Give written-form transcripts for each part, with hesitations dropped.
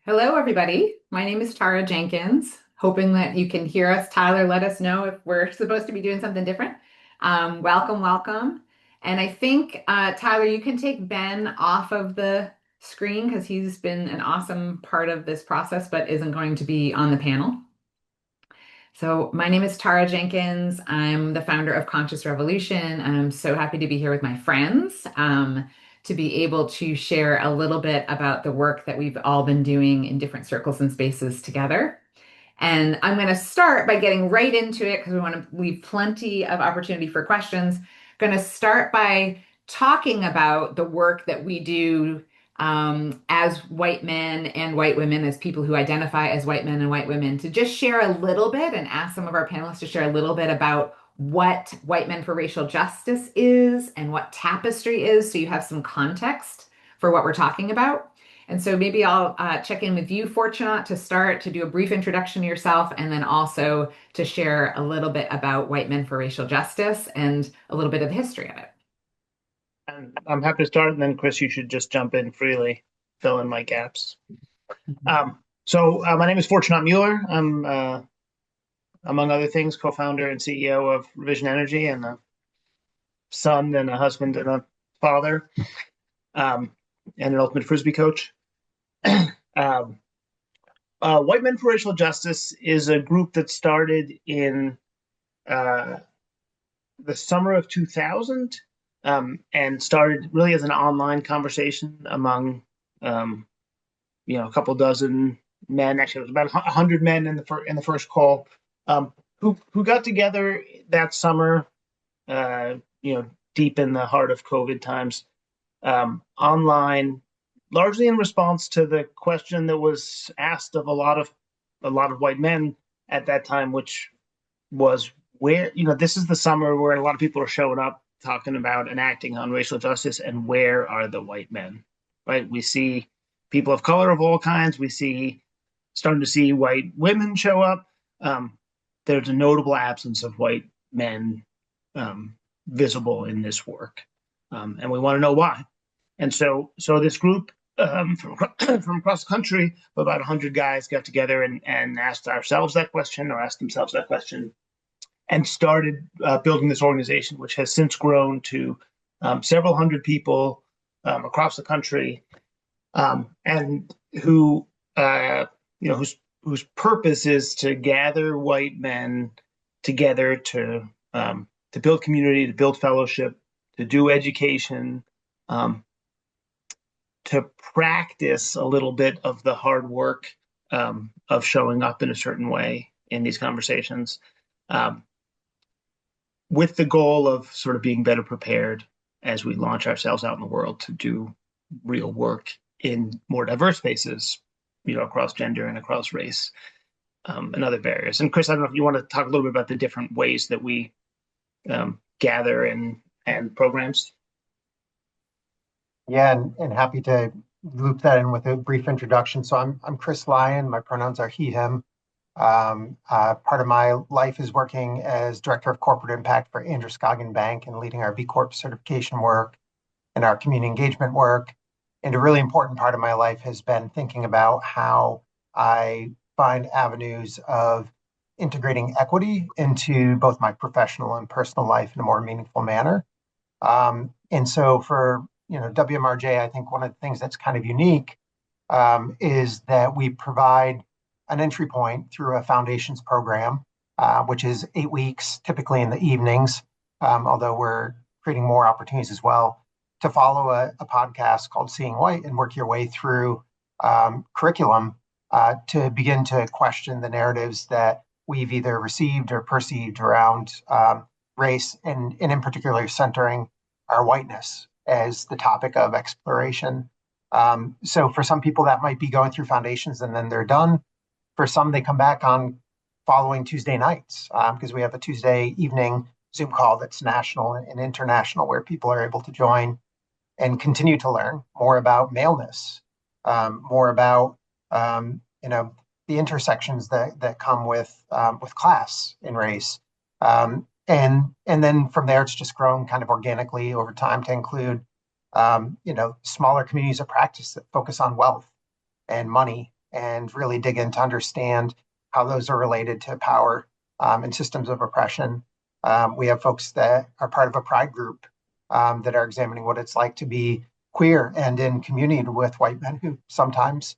Hello, everybody. My name is Tara Jenkins. Hoping that you can hear us. Tyler, let us know if we're supposed to be doing something different. Welcome, welcome. And I think, Tyler, you can take Ben off of the screen because he's been an awesome part of this process, but isn't going to be on the panel. So, my name is Tara Jenkins. I'm the founder of Conscious Revolution. I'm so happy to be here with my friends to be able to share a little bit about the work that we've all been doing in different circles and spaces together. And I'm going to start by getting right into it because we want to leave plenty of opportunity for questions. Going to start by talking about the work that we do as white men and white women, as people who identify as white men and white women, to just share a little bit and ask some of our panelists to share a little bit about what White Men for Racial Justice is and what Tapestry is, so you have some context for what we're talking about. And so maybe I'll check in with you, Fortunat, to start to do a brief introduction to yourself, and then also to share a little bit about White Men for Racial Justice and a little bit of the history of it. And I'm happy to start, and then Chris, you should just jump in freely, fill in my gaps. My name is Fortunat Mueller. I'm, among other things, co-founder and CEO of Revision Energy, and a son and a husband and a father, and an ultimate frisbee coach. um, White Men for Racial Justice is a group that started in uh, the summer of 2000, and started really as an online conversation among a couple dozen men. Actually, it was about 100 men in the first call, who got together that summer. Deep in the heart of COVID times, online, largely in response to the question that was asked of a lot of white men at that time, which was where this is the summer where a lot of people are showing up talking about and acting on racial justice, and where are the white men, right? We see people of color of all kinds. We see starting to see white women show up. There's a notable absence of white men visible in this work, and we want to know why. And so this group from across the country, about 100 guys, got together and asked ourselves that question, or asked themselves that question, and started building this organization, which has since grown to several hundred people across the country, and whose purpose is to gather white men together to build community, to build fellowship, to do education, to practice a little bit of the hard work of showing up in a certain way in these conversations, with the goal of sort of being better prepared as we launch ourselves out in the world to do real work in more diverse spaces, across gender and across race, and other barriers. And Chris, I don't know if you want to talk a little bit about the different ways that we gather and programs. Yeah, and happy to loop that in with a brief introduction. So I'm Chris Lyon. My pronouns are he, him. Part of my life is working as director of corporate impact for Androscoggin Bank and leading our B Corp certification work and our community engagement work. And a really important part of my life has been thinking about how I find avenues of integrating equity into both my professional and personal life in a more meaningful manner. And so for WMRJ, I think one of the things that's kind of unique is that we provide an entry point through a foundations program, which is 8 weeks, typically in the evenings, although we're creating more opportunities as well, to follow a podcast called Seeing White and work your way through curriculum to begin to question the narratives that we've either received or perceived around race, and in particular centering our whiteness as the topic of exploration. So for some people that might be going through foundations and then they're done. For some, they come back on following Tuesday nights, because we have a Tuesday evening Zoom call that's national and international, where people are able to join and continue to learn more about maleness, more about the intersections that come with class and race, and then from there it's just grown kind of organically over time to include smaller communities of practice that focus on wealth and money and really dig in to understand how those are related to power and systems of oppression. We have folks that are part of a pride group that are examining what it's like to be queer and in community with white men who sometimes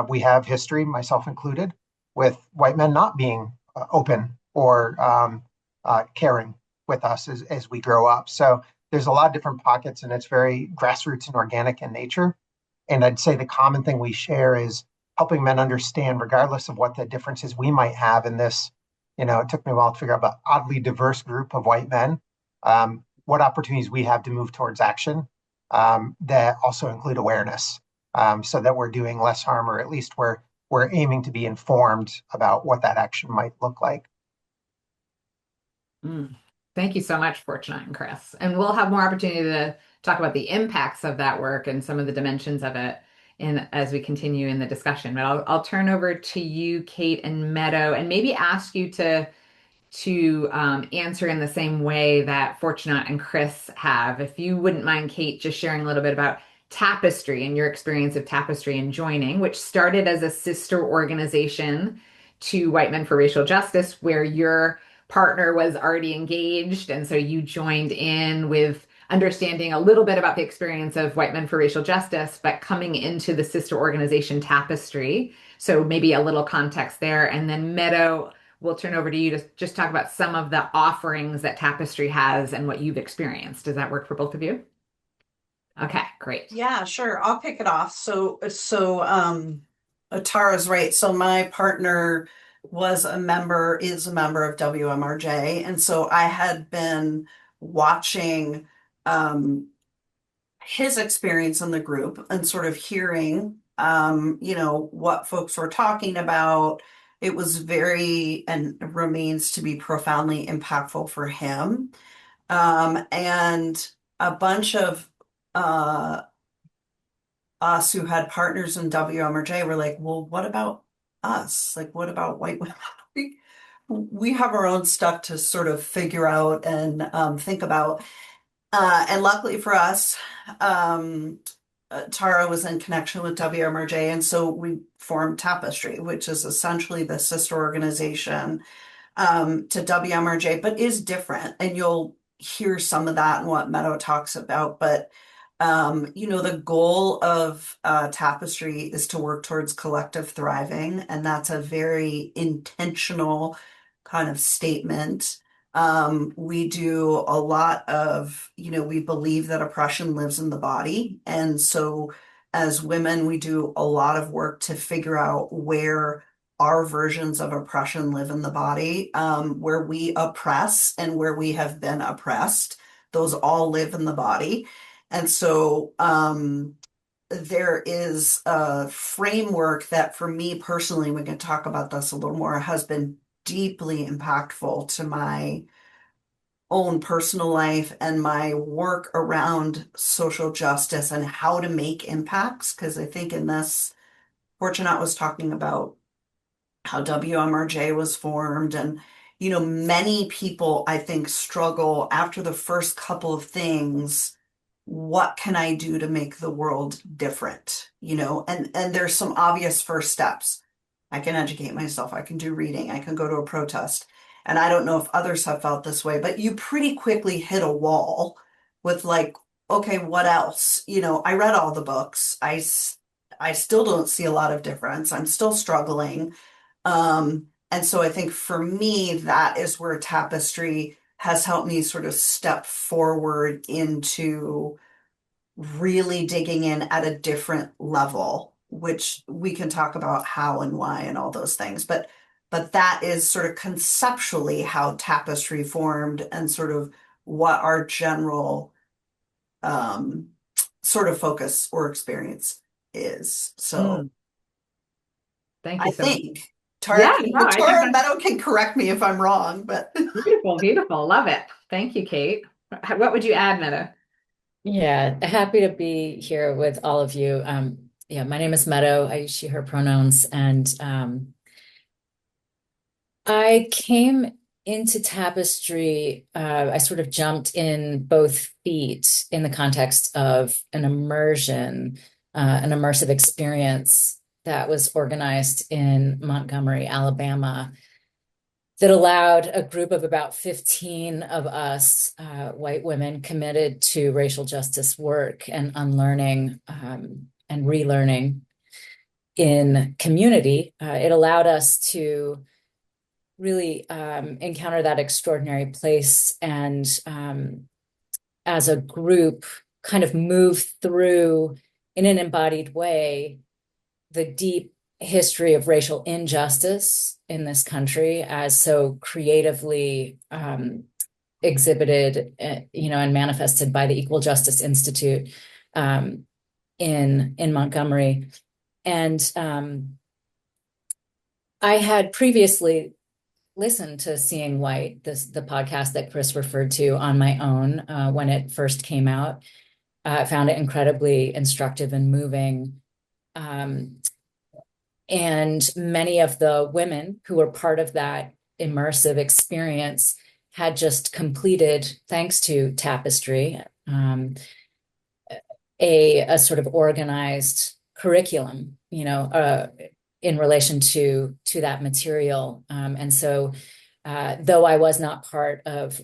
we have history, myself included, with white men not being open or caring with us as we grow up. So there's a lot of different pockets, and it's very grassroots and organic in nature. And I'd say the common thing we share is helping men understand, regardless of what the differences we might have in this. It took me a while to figure out, but oddly diverse group of white men, what opportunities we have to move towards action that also include awareness, so that we're doing less harm, or at least we're aiming to be informed about what that action might look like. Mm. Thank you so much, Fortunate and Chris. And we'll have more opportunity to talk about the impacts of that work and some of the dimensions of it as we continue in the discussion. But I'll turn over to you, Kate and Meadow, and maybe ask you to answer in the same way that Fortunate and Chris have. If you wouldn't mind, Kate, just sharing a little bit about Tapestry and your experience of Tapestry and joining, which started as a sister organization to White Men for Racial Justice, where your partner was already engaged. And so you joined in with understanding a little bit about the experience of White Men for Racial Justice, but coming into the sister organization Tapestry. So maybe a little context there. And then Meadow, we'll turn over to you to just talk about some of the offerings that Tapestry has and what you've experienced. Does that work for both of you? Okay, great. Yeah, sure. I'll kick it off. Tara's right. So my partner is a member of WMRJ. And so I had been watching his experience in the group and sort of hearing, what folks were talking about. It was very and remains to be profoundly impactful for him. And a bunch of uh, us who had partners in WMRJ were like, well, what about us? Like, what about white women? We have our own stuff to sort of figure out and think about. And luckily for us, um, Tara was in connection with WMRJ, and so we formed Tapestry, which is essentially the sister organization to WMRJ, but is different. And you'll hear some of that in what Meadow talks about. But the goal of Tapestry is to work towards collective thriving, and that's a very intentional kind of statement. We do a lot of, we believe that oppression lives in the body. And so as women, we do a lot of work to figure out where our versions of oppression live in the body, where we oppress and where we have been oppressed. Those all live in the body. And so there is a framework that for me personally, we can talk about this a little more, has been deeply impactful to my own personal life and my work around social justice and how to make impacts. Because I think in this, Fortunate was talking about how WMRJ was formed. And, many people, I think, struggle after the first couple of things. What can I do to make the world different? And there's some obvious first steps. I can educate myself. I can do reading. I can go to a protest. And I don't know if others have felt this way, but you pretty quickly hit a wall with like, okay, what else? I read all the books. I still don't see a lot of difference. I'm still struggling. And so I think for me, that is where Tapestry has helped me sort of step forward into really digging in at a different level, which we can talk about how and why and all those things. But that is sort of conceptually how Tapestry formed and sort of what our general um, sort of focus or experience is. So Mm, thank you I so much. think Yeah, no, I think Tara that's Meadow can correct me if I'm wrong, but beautiful, beautiful. Love it. Thank you, Kate. What would you add, Meadow? Yeah, happy to be here with all of you. Yeah, my name is Meadow. I use she, her pronouns, and I came into Tapestry. I sort of jumped in both feet in the context of an immersion, an immersive experience that was organized in Montgomery, Alabama, that allowed a group of about 15 of us, white women, committed to racial justice work and unlearning and relearning in community. It allowed us to really encounter that extraordinary place and as a group kind of move through in an embodied way the deep history of racial injustice in this country as so creatively exhibited, and manifested by the Equal Justice Institute in Montgomery. And I had previously listened to Seeing White, the podcast that Chris referred to, on my own when it first came out. I found it incredibly instructive and moving. And many of the women who were part of that immersive experience had just completed, thanks to Tapestry, a sort of organized curriculum, in relation to that material. And so, though I was not part of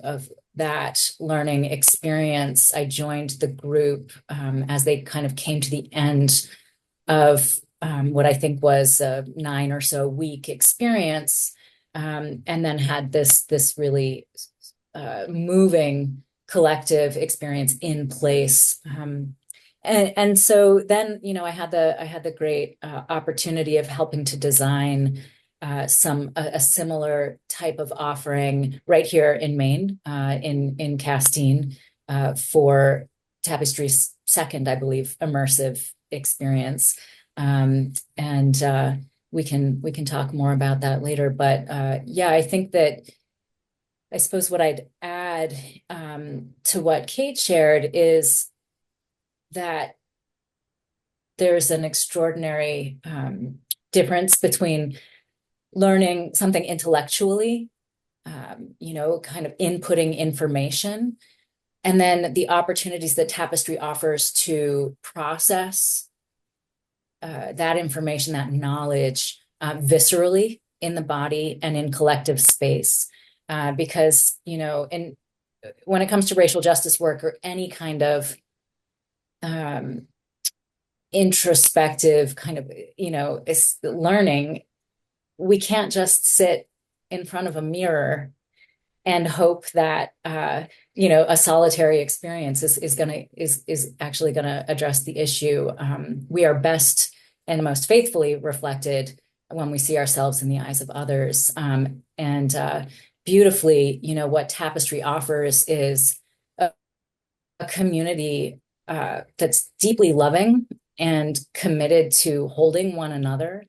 that learning experience, I joined the group as they kind of came to the end of what I think was a 9 or so week experience, and then had this really moving collective experience in place. And so then, I had the great opportunity of helping to design a similar type of offering right here in Maine, in Castine, for Tapestry's second, I believe, immersive experience. And we can talk more about that later. But yeah, I think that I suppose what I'd add to what Kate shared is that there's an extraordinary difference between learning something intellectually, kind of inputting information, and then the opportunities that Tapestry offers to process that information, that knowledge, viscerally in the body and in collective space. Because, when it comes to racial justice work or any kind of introspective kind of, learning, we can't just sit in front of a mirror and hope that a solitary experience is actually gonna address the issue. We are best and most faithfully reflected when we see ourselves in the eyes of others. And beautifully, what Tapestry offers is a community that's deeply loving and committed to holding one another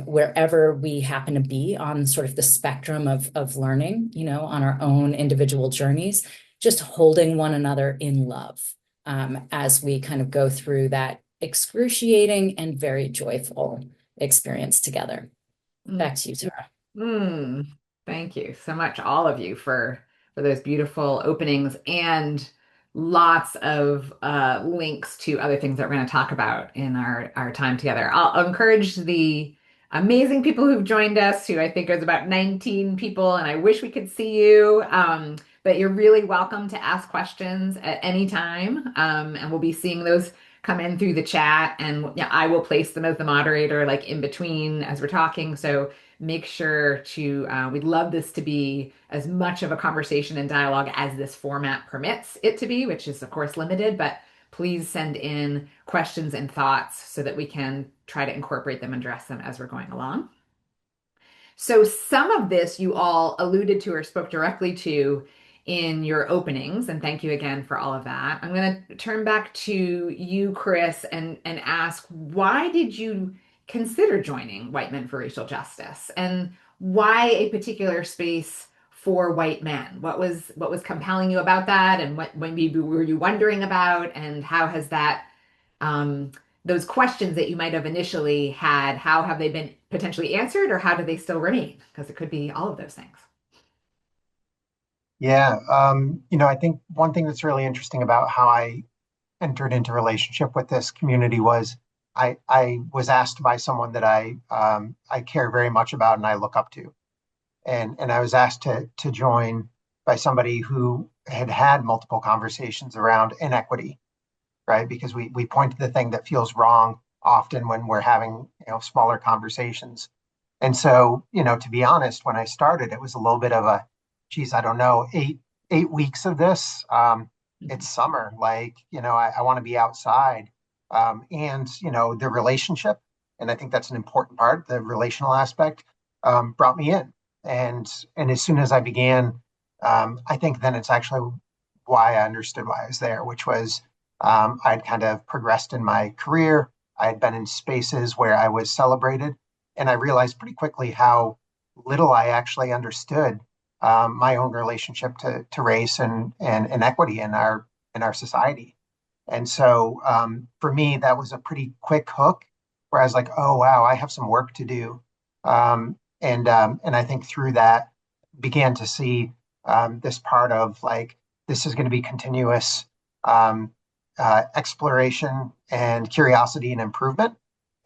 wherever we happen to be on sort of the spectrum of learning, on our own individual journeys, just holding one another in love as we kind of go through that excruciating and very joyful experience together. Back to you, Tara. Thank you so much, all of you, for those beautiful openings and lots of links to other things that we're going to talk about in our time together. I'll encourage the amazing people who've joined us, who I think is about 19 people, and I wish we could see you. But you're really welcome to ask questions at any time, and we'll be seeing those come in through the chat, and yeah, I will place them as the moderator, like in between as we're talking. So make sure to, we'd love this to be as much of a conversation and dialogue as this format permits it to be, which is of course limited, but please send in questions and thoughts so that we can try to incorporate them and address them as we're going along. So some of this you all alluded to or spoke directly to in your openings, and thank you again for all of that. I'm going to turn back to you, Chris, and ask, why did you consider joining White Men for Racial Justice, and why a particular space for white men? What was compelling you about that, and what maybe were you wondering about, and how has that those questions that you might have initially had, how have they been potentially answered, or how do they still remain? Because it could be all of those things. Yeah, I think one thing that's really interesting about how I entered into relationship with this community was I was asked by someone that I care very much about and I look up to, and I was asked to join by somebody who had had multiple conversations around inequity, right? Because we point to the thing that feels wrong often when we're having smaller conversations. And so, to be honest, when I started, it was a little bit of a, geez, I don't know, 8 weeks of this. It's summer, like, I want to be outside. And, the relationship, and I think that's an important part, the relational aspect, brought me in. And as soon as I began, I think then it's actually why I understood why I was there, which was I'd kind of progressed in my career. I had been in spaces where I was celebrated, and I realized pretty quickly how little I actually understood my own relationship to race and inequity in our society. And so for me, that was a pretty quick hook where I was like, oh wow, I have some work to do. And I think through that began to see this part of like this is going to be continuous um, exploration and curiosity and improvement.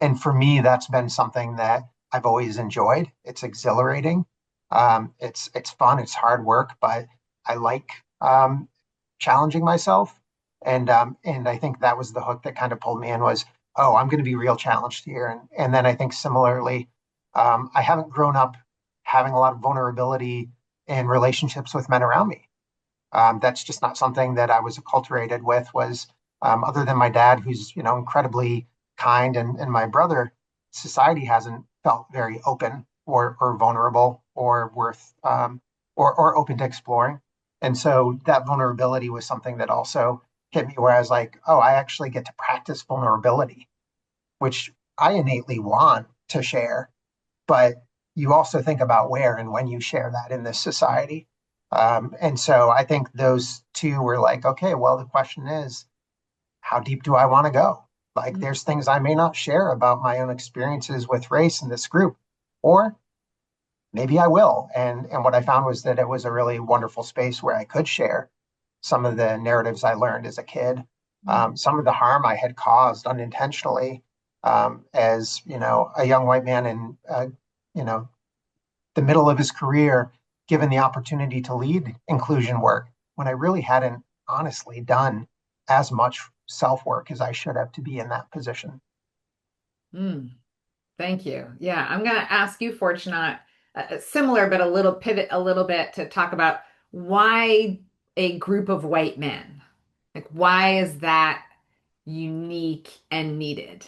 And for me, that's been something that I've always enjoyed. It's exhilarating. It's fun. It's hard work, but I like challenging myself. And I think that was the hook that kind of pulled me in was, oh, I'm going to be real challenged here. And then I think similarly, I haven't grown up having a lot of vulnerability in relationships with men around me. That's just not something that I was acculturated with. Was other than my dad, who's incredibly kind, and my brother, society hasn't felt very open or vulnerable or worth or open to exploring. And so that vulnerability was something that also hit me where I was like, oh, I actually get to practice vulnerability, which I innately want to share, but you also think about where and when you share that in this society. And so I think those two were like, okay, well, the question is, how deep do I want to go? Like, there's things I may not share about my own experiences with race in this group, or maybe I will. And what I found was that it was a really wonderful space where I could share some of the narratives I learned as a kid, some of the harm I had caused unintentionally as a young white man in you know the middle of his career, given the opportunity to lead inclusion work when I really hadn't honestly done as much self work as I should have to be in that position. Mm, thank you. Yeah, I'm going to ask you, Fortunate, similar, but a little pivot a little bit to talk about why a group of white men? Like, why is that unique and needed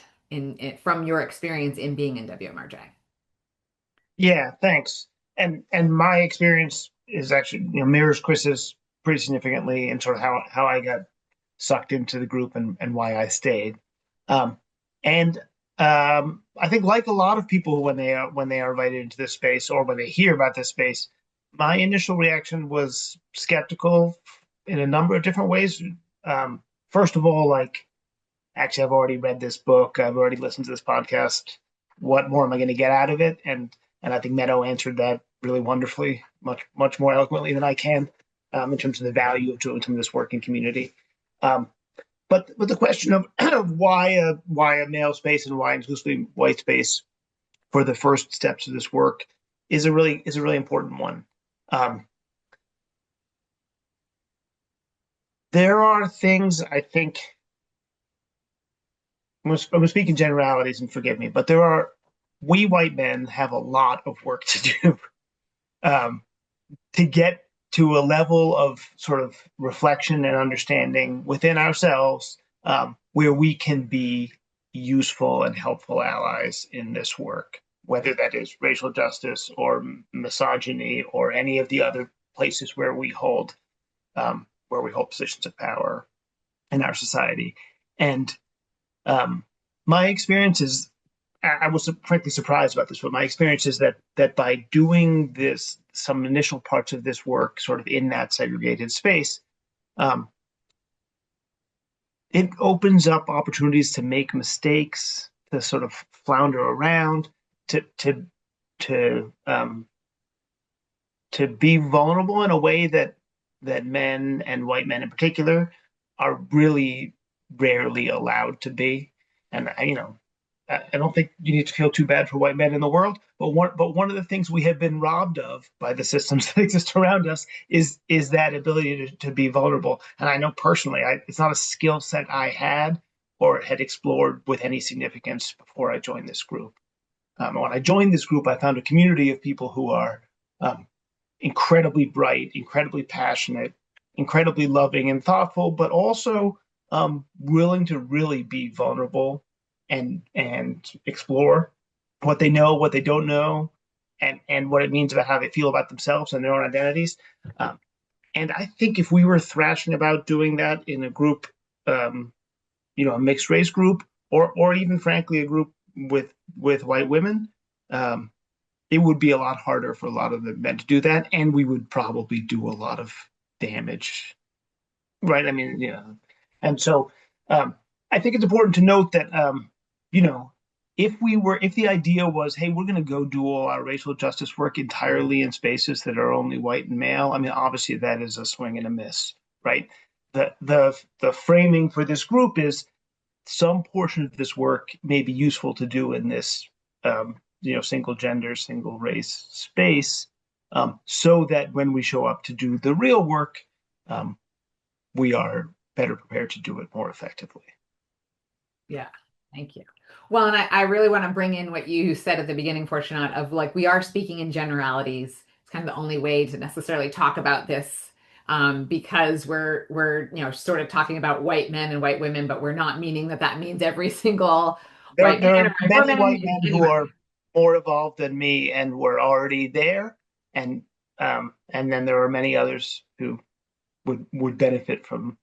from your experience in being in WMRJ? Yeah, thanks. And my experience is actually mirrors Chris's pretty significantly in sort of how I got sucked into the group and why I stayed. And I think like a lot of people when they are invited into this space or when they hear about this space, my initial reaction was skeptical in a number of different ways. First of all, like actually I've already read this book, I've already listened to this podcast. What more am I going to get out of it? And I think Meadow answered that really wonderfully, much more eloquently than I can, in terms of the value of doing some of this work in community. Um, but the question of why a male space and why an exclusively white space for the first steps of this work is a really important one. There are things I think I'm going to speak in generalities and forgive me, but we white men have a lot of work to do um, to get to a level of sort of reflection and understanding within ourselves where we can be useful and helpful allies in this work, whether that is racial justice or misogyny or any of the other places where we hold positions of power in our society. And my experience is, I was frankly surprised about this, but my experience is that by doing this, some initial parts of this work, sort of in that segregated space, it opens up opportunities to make mistakes, to sort of flounder around, to to be vulnerable in a way that men and white men in particular are really rarely allowed to be. And I don't think you need to feel too bad for white men in the world, but one of the things we have been robbed of by the systems that exist around us is that ability to be vulnerable. And I know personally, it's not a skill set I had or had explored with any significance before I joined this group. When I joined this group, I found a community of people who are um, incredibly bright, incredibly passionate, incredibly loving and thoughtful, but also willing to really be vulnerable and explore what they know, what they don't know, and what it means about how they feel about themselves and their own identities. Um, and I think if we were thrashing about doing that in a group, um, a mixed race group, or even frankly a group with white women, um, it would be a lot harder for a lot of the men to do that, and we would probably do a lot of damage, right? I mean, and so I think it's important to note that you know, if the idea was, hey, we're going to go do all our racial justice work entirely in spaces that are only white and male, I mean, obviously that is a swing and a miss, right? The framing for this group is some portion of this work may be useful to do in this single gender, single race space, so that when we show up to do the real work, um, we are better prepared to do it more effectively. Yeah, thank you. Well, and I really want to bring in what you said at the beginning, Fortunate, of like we are speaking in generalities. It's kind of the only way to necessarily talk about this, because we're sort of talking about white men and white women, but we're not meaning that that means every single There, white there man are or white many woman white in men who anywhere. are more evolved than me and were already there, and then there are many others who would benefit from,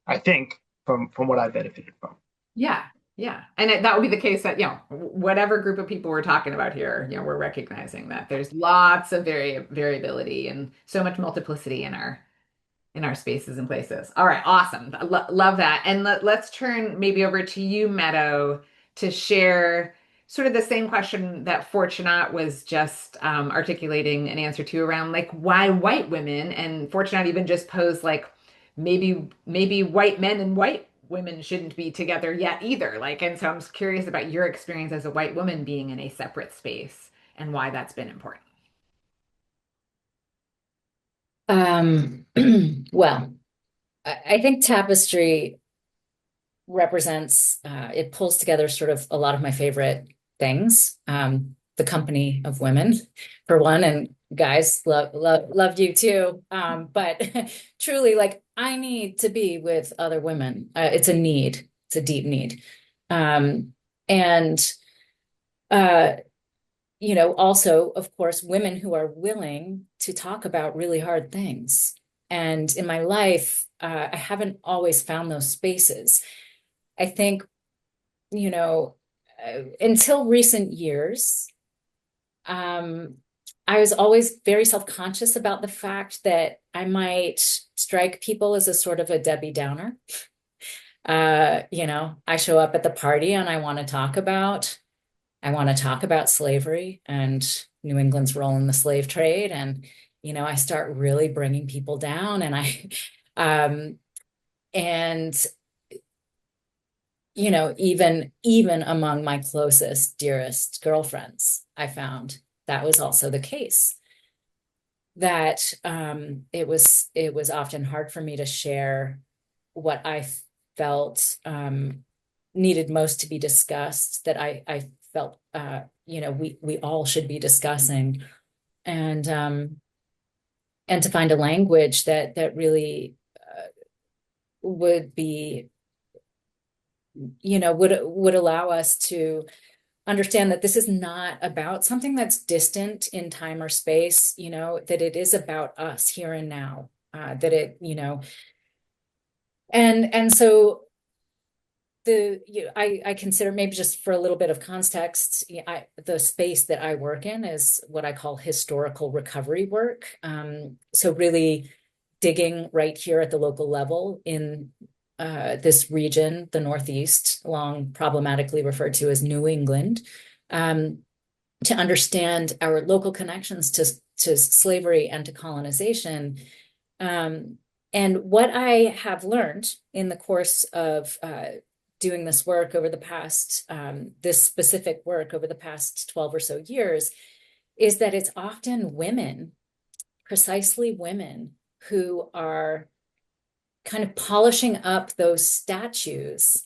I think, from what I benefited from. Yeah, yeah. And that would be the case that, whatever group of people we're talking about here, we're recognizing that there's lots of variability and so much multiplicity in our spaces and places. All right, awesome. Love that. And let's turn maybe over to you, Meadow, to share sort of the same question that Fortunate was just articulating an answer to around like why white women, and Fortunate even just posed like maybe white men and white women shouldn't be together yet either. Like, and so I'm curious about your experience as a white woman being in a separate space and why that's been important. Um, well, I think tapestry represents, it pulls together sort of a lot of my favorite things. The company of women, for one, and guys, loved you too. But truly, like, I need to be with other women. It's a need. It's a deep need. And uh, also, of course, women who are willing to talk about really hard things. And in my life, I haven't always found those spaces. I think, until recent years, um, I was always very self-conscious about the fact that I might strike people as a sort of a Debbie Downer. I show up at the party and I want to talk about slavery and New England's role in the slave trade. And, I start really bringing people down um, and, even among my closest, dearest girlfriends, I found that was also the case. That it was often hard for me to share what I felt needed most to be discussed, that I felt we all should be discussing, and to find a language that really would be would allow us to understand that this is not about something that's distant in time or space, that it is about us here and now, that it, and so I consider, maybe just for a little bit of context, the space that I work in is what I call historical recovery work. So really digging right here at the local level in this region, the Northeast, long problematically referred to as New England, to understand our local connections to slavery and to colonization. And what I have learned in the course of doing this work over the past, this specific work over the past 12 or so years, is that it's often women, precisely women, who are kind of polishing up those statues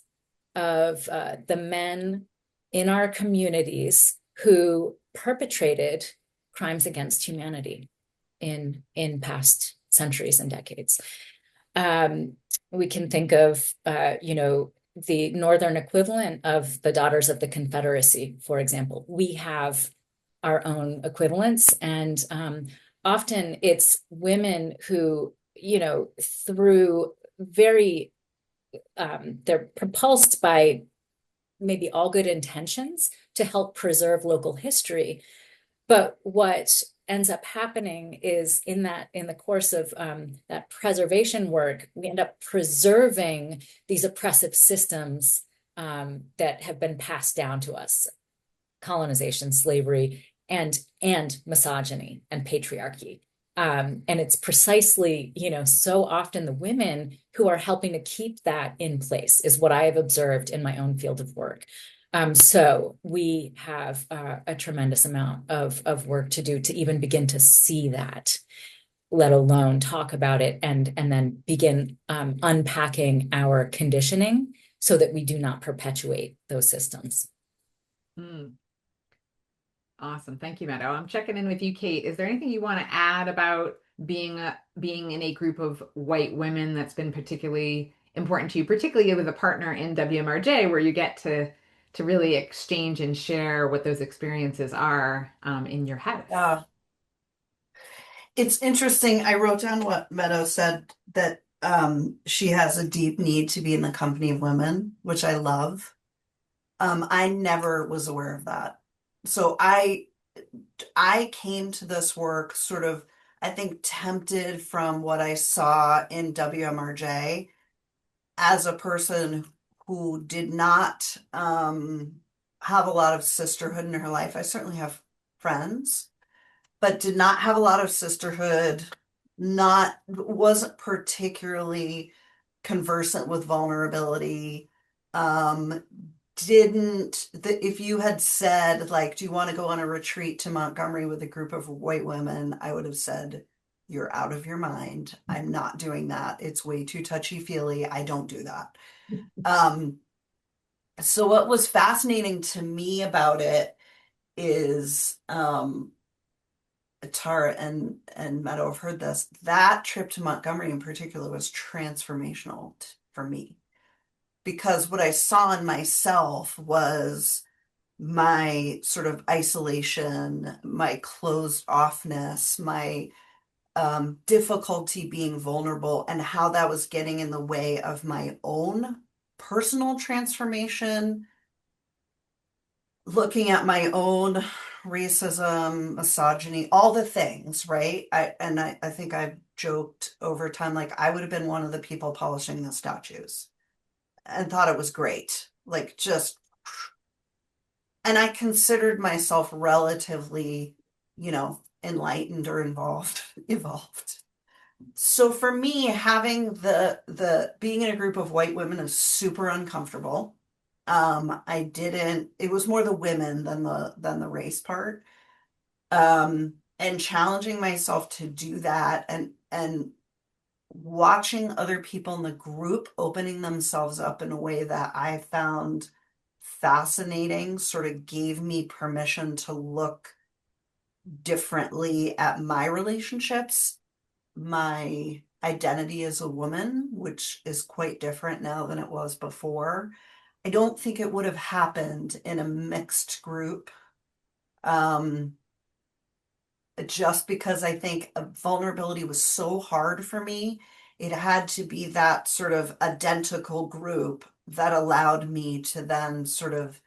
of the men in our communities who perpetrated crimes against humanity in past centuries and decades. We can think of, the Northern equivalent of the Daughters of the Confederacy, for example. We have our own equivalents, and often it's women who, through very, they're propulsed by maybe all good intentions to help preserve local history. But what ends up happening is in the course of that preservation work, we end up preserving these oppressive systems that have been passed down to us: colonization, slavery, and misogyny and patriarchy. And it's precisely, so often the women who are helping to keep that in place is what I have observed in my own field of work. So we have a tremendous amount of work to do to even begin to see that, let alone talk about it and then begin unpacking our conditioning so that we do not perpetuate those systems. Mm. Awesome. Thank you, Meadow. I'm checking in with you, Kate. Is there anything you want to add about being in a group of white women that's been particularly important to you, particularly with a partner in WMRJ, where you get to really exchange and share what those experiences are in your house? It's interesting. I wrote down what Meadow said, that she has a deep need to be in the company of women, which I love. I never was aware of that. So I came to this work sort of, I think, tempted from what I saw in WMRJ as a person who did not have a lot of sisterhood in her life. I certainly have friends, but did not have a lot of sisterhood, wasn't particularly conversant with vulnerability. If you had said, like, do you want to go on a retreat to Montgomery with a group of white women, I would have said, you're out of your mind. I'm not doing that. It's way too touchy-feely. I don't do that. So what was fascinating to me about it is, Tara and Meadow have heard this. That trip to Montgomery in particular was transformational for me, because what I saw in myself was my sort of isolation, my closed offness, my difficulty being vulnerable, and how that was getting in the way of my own personal transformation, looking at my own racism, misogyny, all the things, right? I think I've joked over time, like I would have been one of the people polishing the statues and thought it was great. Like just, and I considered myself relatively, enlightened or evolved. So for me, having the being in a group of white women is super uncomfortable. It was more the women than the race part. And challenging myself to do that, and watching other people in the group opening themselves up in a way that I found fascinating sort of gave me permission to look differently at my relationships, my identity as a woman, which is quite different now than it was before. I don't think it would have happened in a mixed group. Just because I think vulnerability was so hard for me, it had to be that sort of identical group that allowed me to then sort of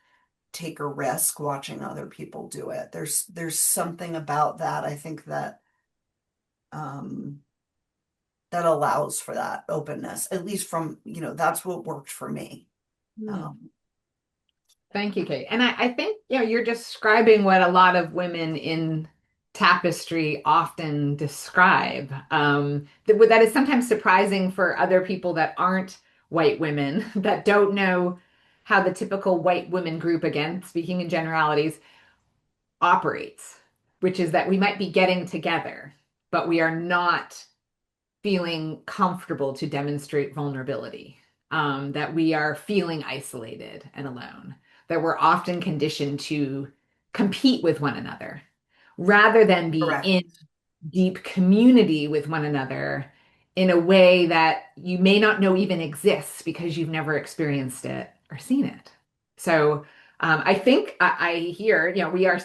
take a risk watching other people do it. There's something about that, I think, that allows for that openness, at least from, that's what worked for me. Thank you, Kate. And I think, you're describing what a lot of women in tapestry often describe. That is sometimes surprising for other people that aren't white women, that don't know how the typical white women group, again, speaking in generalities, operates, which is that we might be getting together, but we are not feeling comfortable to demonstrate vulnerability, that we are feeling isolated and alone, that we're often conditioned to compete with one another rather than be Correct. in deep community with one another in a way that you may not know even exists because you've never experienced it or seen it. So I think I hear, we are,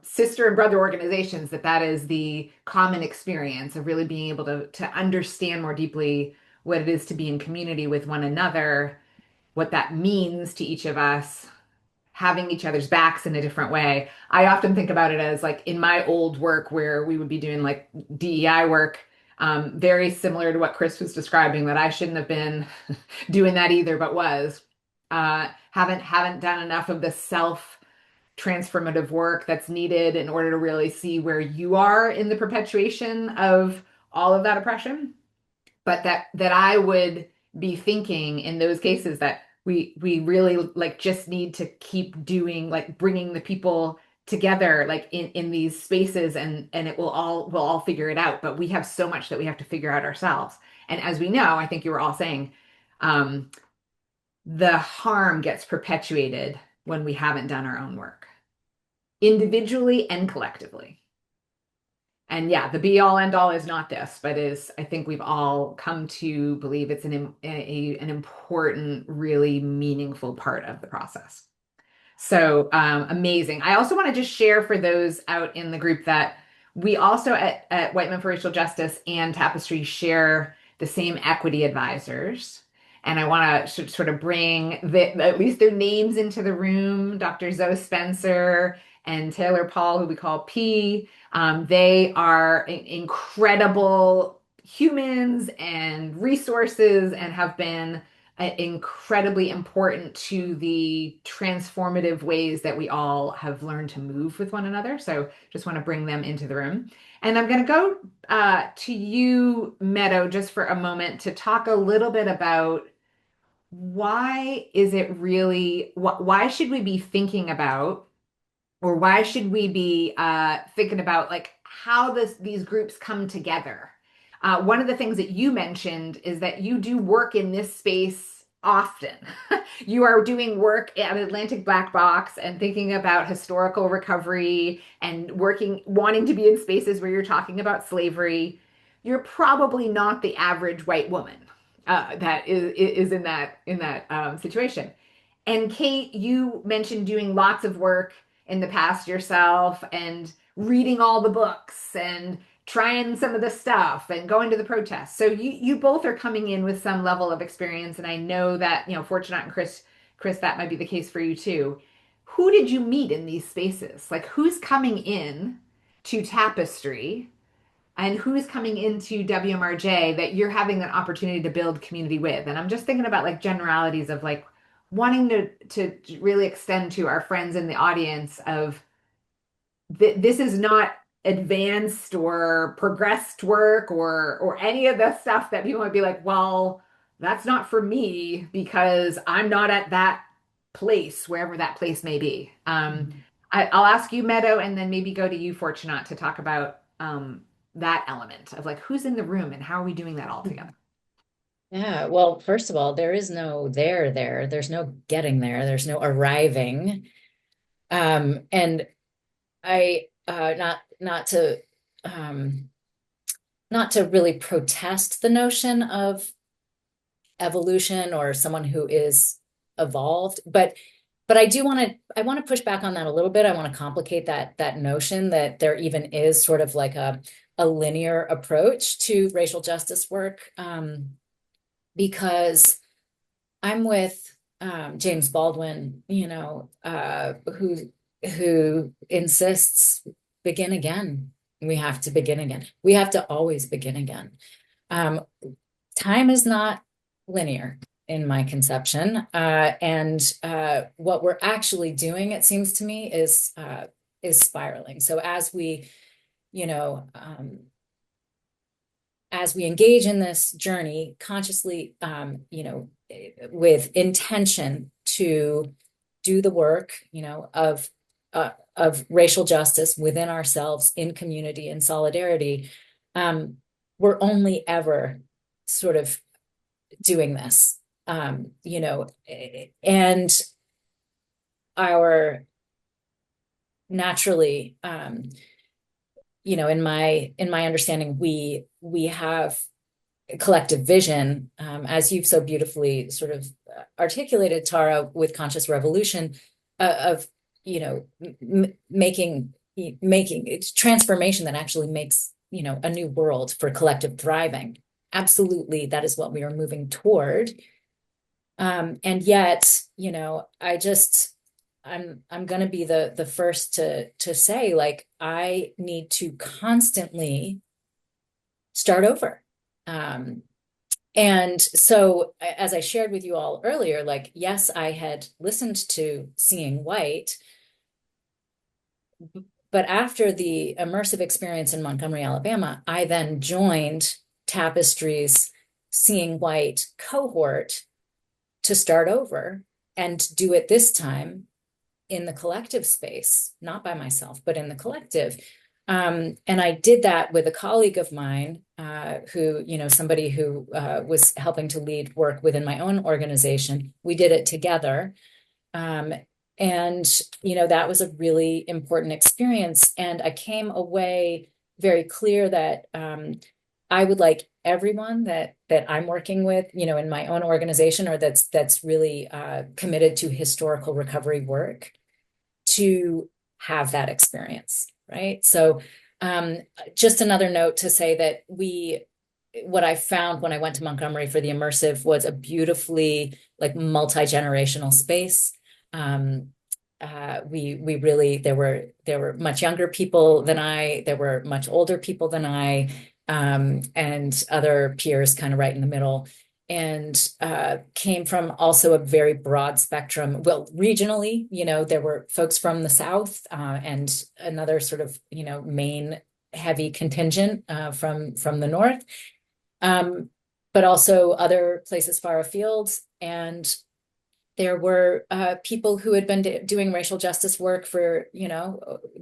sister and brother organizations, that is the common experience of really being able to understand more deeply what it is to be in community with one another, what that means to each of us, having each other's backs in a different way. I often think about it as like in my old work where we would be doing like DEI work, very similar to what Chris was describing, that I shouldn't have been doing that either, but was. Haven't done enough of the self transformative work that's needed in order to really see where you are in the perpetuation of all of that oppression, but that I would be thinking in those cases that we really like just need to keep doing, like bringing the people together like in these spaces, and it we'll all figure it out, but we have so much that we have to figure out ourselves. And as we know, I think you were all saying, um, the harm gets perpetuated when we haven't done our own work individually and collectively. And yeah, the be all end all is not this, but is, I think we've all come to believe it's an important, really meaningful part of the process. So amazing. I also want to just share for those out in the group that we also at White Men for Racial Justice and Tapestry share the same equity advisors. And I want to sort of bring at least their names into the room, Dr. Zoe Spencer and Taylor Paul, who we call P. They are incredible humans and resources and have been incredibly important to the transformative ways that we all have learned to move with one another. So just want to bring them into the room. And I'm going to go to you, Meadow, just for a moment to talk a little bit about why is it really, why should we be thinking about, or why should we be thinking about like how these groups come together? One of the things that you mentioned is that you do work in this space often. You are doing work at Atlantic Black Box and thinking about historical recovery and wanting to be in spaces where you're talking about slavery. You're probably not the average white woman that is in that situation. And Kate, you mentioned doing lots of work in the past yourself and reading all the books and trying some of the stuff and going to the protests. So you both are coming in with some level of experience, and I know that, Fortunate and Chris, that might be the case for you too. Who did you meet in these spaces? Like who's coming in to Tapestry and who's coming into WMRJ that you're having that opportunity to build community with? And I'm just thinking about like generalities of like wanting to really extend to our friends in the audience of this is not advanced or progressed work or any of the stuff that people might be like, well, that's not for me because I'm not at that place, wherever that place may be. I'll ask you, Meadow, and then maybe go to you, Fortunate, to talk about that element of like who's in the room and how are we doing that all together. Yeah, well, first of all, there is no there. There's no getting there. There's no arriving. And I not to really protest the notion of evolution or someone who is evolved, but I want to push back on that a little bit. I want to complicate that notion that there even is sort of like a linear approach to racial justice work, because I'm with James Baldwin, who insists begin again. We have to begin again. We have to always begin again. Time is not linear in my conception, and what we're actually doing, it seems to me, is spiraling. So you know, as we engage in this journey consciously, with intention to do the work, of racial justice within ourselves, in community, in solidarity, we're only ever sort of doing this, and our naturally, in my understanding, we have collective vision, as you've so beautifully sort of articulated, Tara, with conscious revolution, of making it's transformation that actually makes a new world for collective thriving. Absolutely, that is what we are moving toward. And yet, I'm going to be the first to say, like, I need to constantly start over. And so, as I shared with you all earlier, like, yes, I had listened to Seeing White, but after the immersive experience in Montgomery, Alabama, I then joined Tapestry's Seeing White cohort to start over and do it this time in the collective space, not by myself, but in the collective. And I did that with a colleague of mine, who, somebody who was helping to lead work within my own organization. We did it together. And, that was a really important experience. And I came away very clear that I would like everyone that I'm working with, in my own organization, or that's really committed to historical recovery work, to have that experience, right? So just another note to say that what I found when I went to Montgomery for the immersive was a beautifully, like, multi-generational space. We really, there were much younger people than I, there were much older people than I, and other peers kind of right in the middle, and came from also a very broad spectrum. Well, regionally, there were folks from the South, and another sort of, main heavy contingent from the North, but also other places far afield. And there were people who had been doing racial justice work for,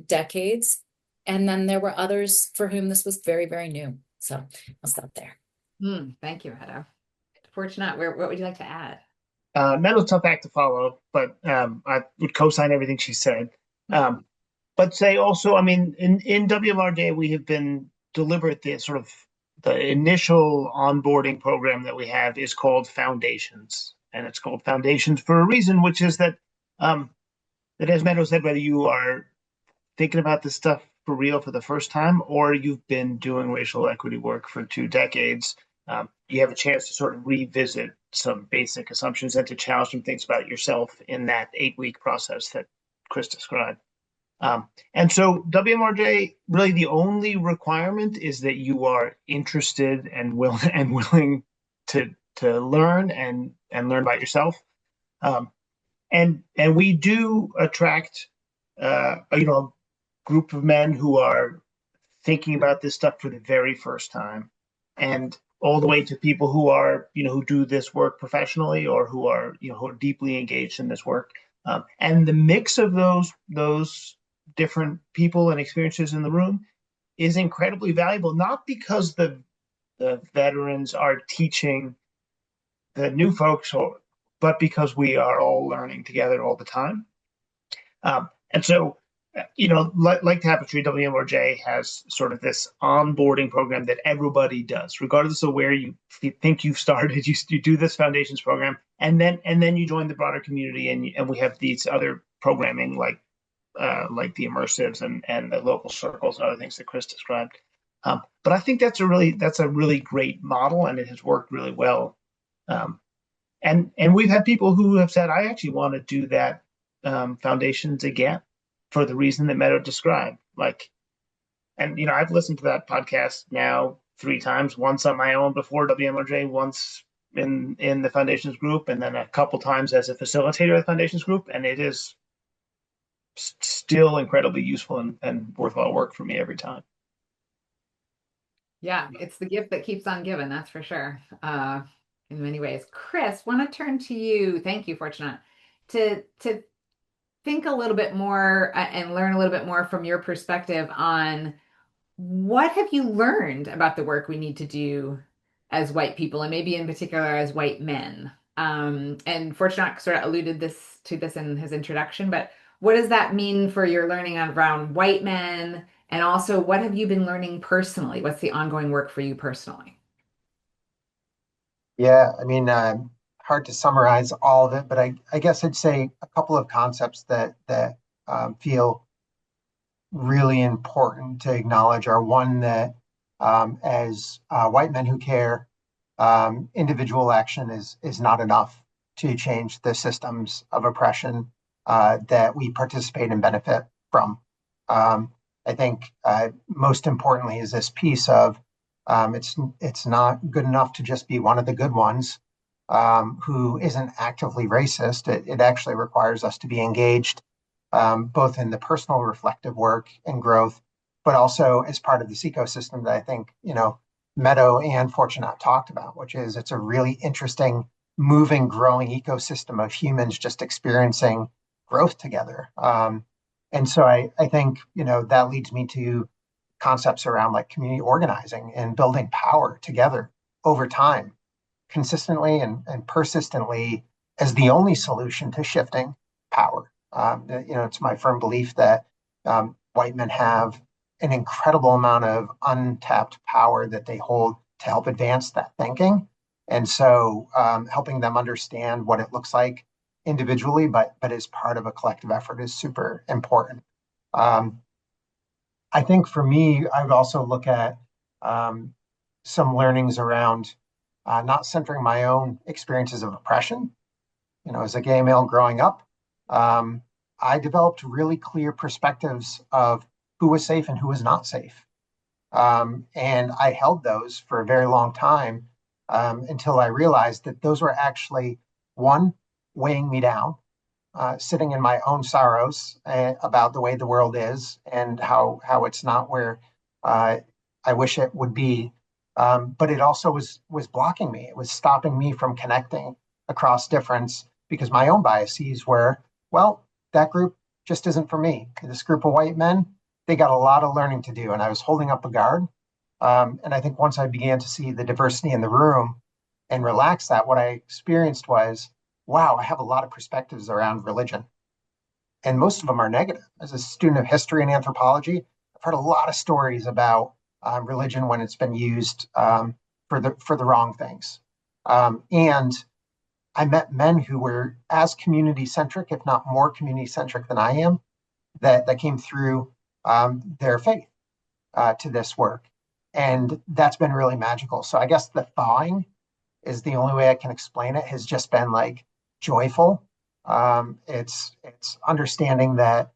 decades. And then there were others for whom this was very, very new. So I'll stop there. Thank you, Hedda. Fortunate, what would you like to add? Meadow's a tough act to follow, but I would co-sign everything she said. But say also, I mean, in WMRJ, we have been deliberate. The initial onboarding program that we have is called Foundations, and it's called Foundations for a reason, which is that as Meadow said, whether you are thinking about this stuff for real for the first time, or you've been doing racial equity work for 2 decades, you have a chance to sort of revisit some basic assumptions and to challenge some things about yourself in that 8-week process that Chris described. And so WMRJ, really the only requirement is that you are interested and willing to learn and learn about yourself. And we do attract a group of men who are thinking about this stuff for the very first time, and all the way to people who are who do this work professionally, or who are who are deeply engaged in this work. And the mix of those different people and experiences in the room is incredibly valuable, not because the veterans are teaching the new folks, but because we are all learning together all the time. And so, like Tapestry, WMRJ has sort of this onboarding program that everybody does, regardless of where you think you've started. You do this Foundations program, and then you join the broader community, and we have these other programming like the immersives and the local circles and other things that Chris described. But I think that's a really great model, and it has worked really well. And we've had people who have said, I actually want to do that Foundations again, for the reason that Meadow described. And I've listened to that podcast now 3 times, once on my own before WMRJ, once in the Foundations group, and then a couple times as a facilitator of the Foundations group, and it is still incredibly useful and worthwhile work for me every time. Yeah, it's the gift that keeps on giving, that's for sure. in many ways. Chris, want to turn to you. Thank you, Fortunate, to think a little bit more and learn a little bit more from your perspective on what have you learned about the work we need to do as white people, and maybe in particular as white men? And Fortunat sort of alluded to this in his introduction, but what does that mean for your learning around white men? And also, what have you been learning personally? What's the ongoing work for you personally? Yeah, I mean, hard to summarize all of it, but I guess I'd say a couple of concepts that feel really important to acknowledge are one that as white men who care, individual action is not enough to change the systems of oppression that we participate and benefit from. I think most importantly is this piece of it's not good enough to just be one of the good ones who isn't actively racist. It actually requires us to be engaged both in the personal reflective work and growth, but also as part of this ecosystem that I think, Meadow and Fortunat talked about, which is it's a really interesting, moving, growing ecosystem of humans just experiencing growth together. And so I think, that leads me to concepts around like community organizing and building power together over time, consistently and persistently as the only solution to shifting power. It's my firm belief that white men have an incredible amount of untapped power that they hold to help advance that thinking. And so helping them understand what it looks like individually, but as part of a collective effort is super important. Um, I think for me, I would also look at um, some learnings around not centering my own experiences of oppression. As a gay male growing up, um, I developed really clear perspectives of who was safe and who was not safe. And I held those for a very long time until I realized that those were actually, one, weighing me down, sitting in my own sorrows about the way the world is and how it's not where uh, I wish it would be. But it also was blocking me. It was stopping me from connecting across difference because my own biases were, well, that group just isn't for me. This group of white men, they got a lot of learning to do, and I was holding up a guard. And I think once I began to see the diversity in the room and relax that, what I experienced was, wow, I have a lot of perspectives around religion, and most of them are negative. As a student of history and anthropology, I've heard a lot of stories about religion when it's been used for the wrong things. And I met men who were as community centric, if not more community centric than I am, that came through their faith to this work. And that's been really magical. So I guess the thawing is the only way I can explain it, has just been like joyful. It's understanding that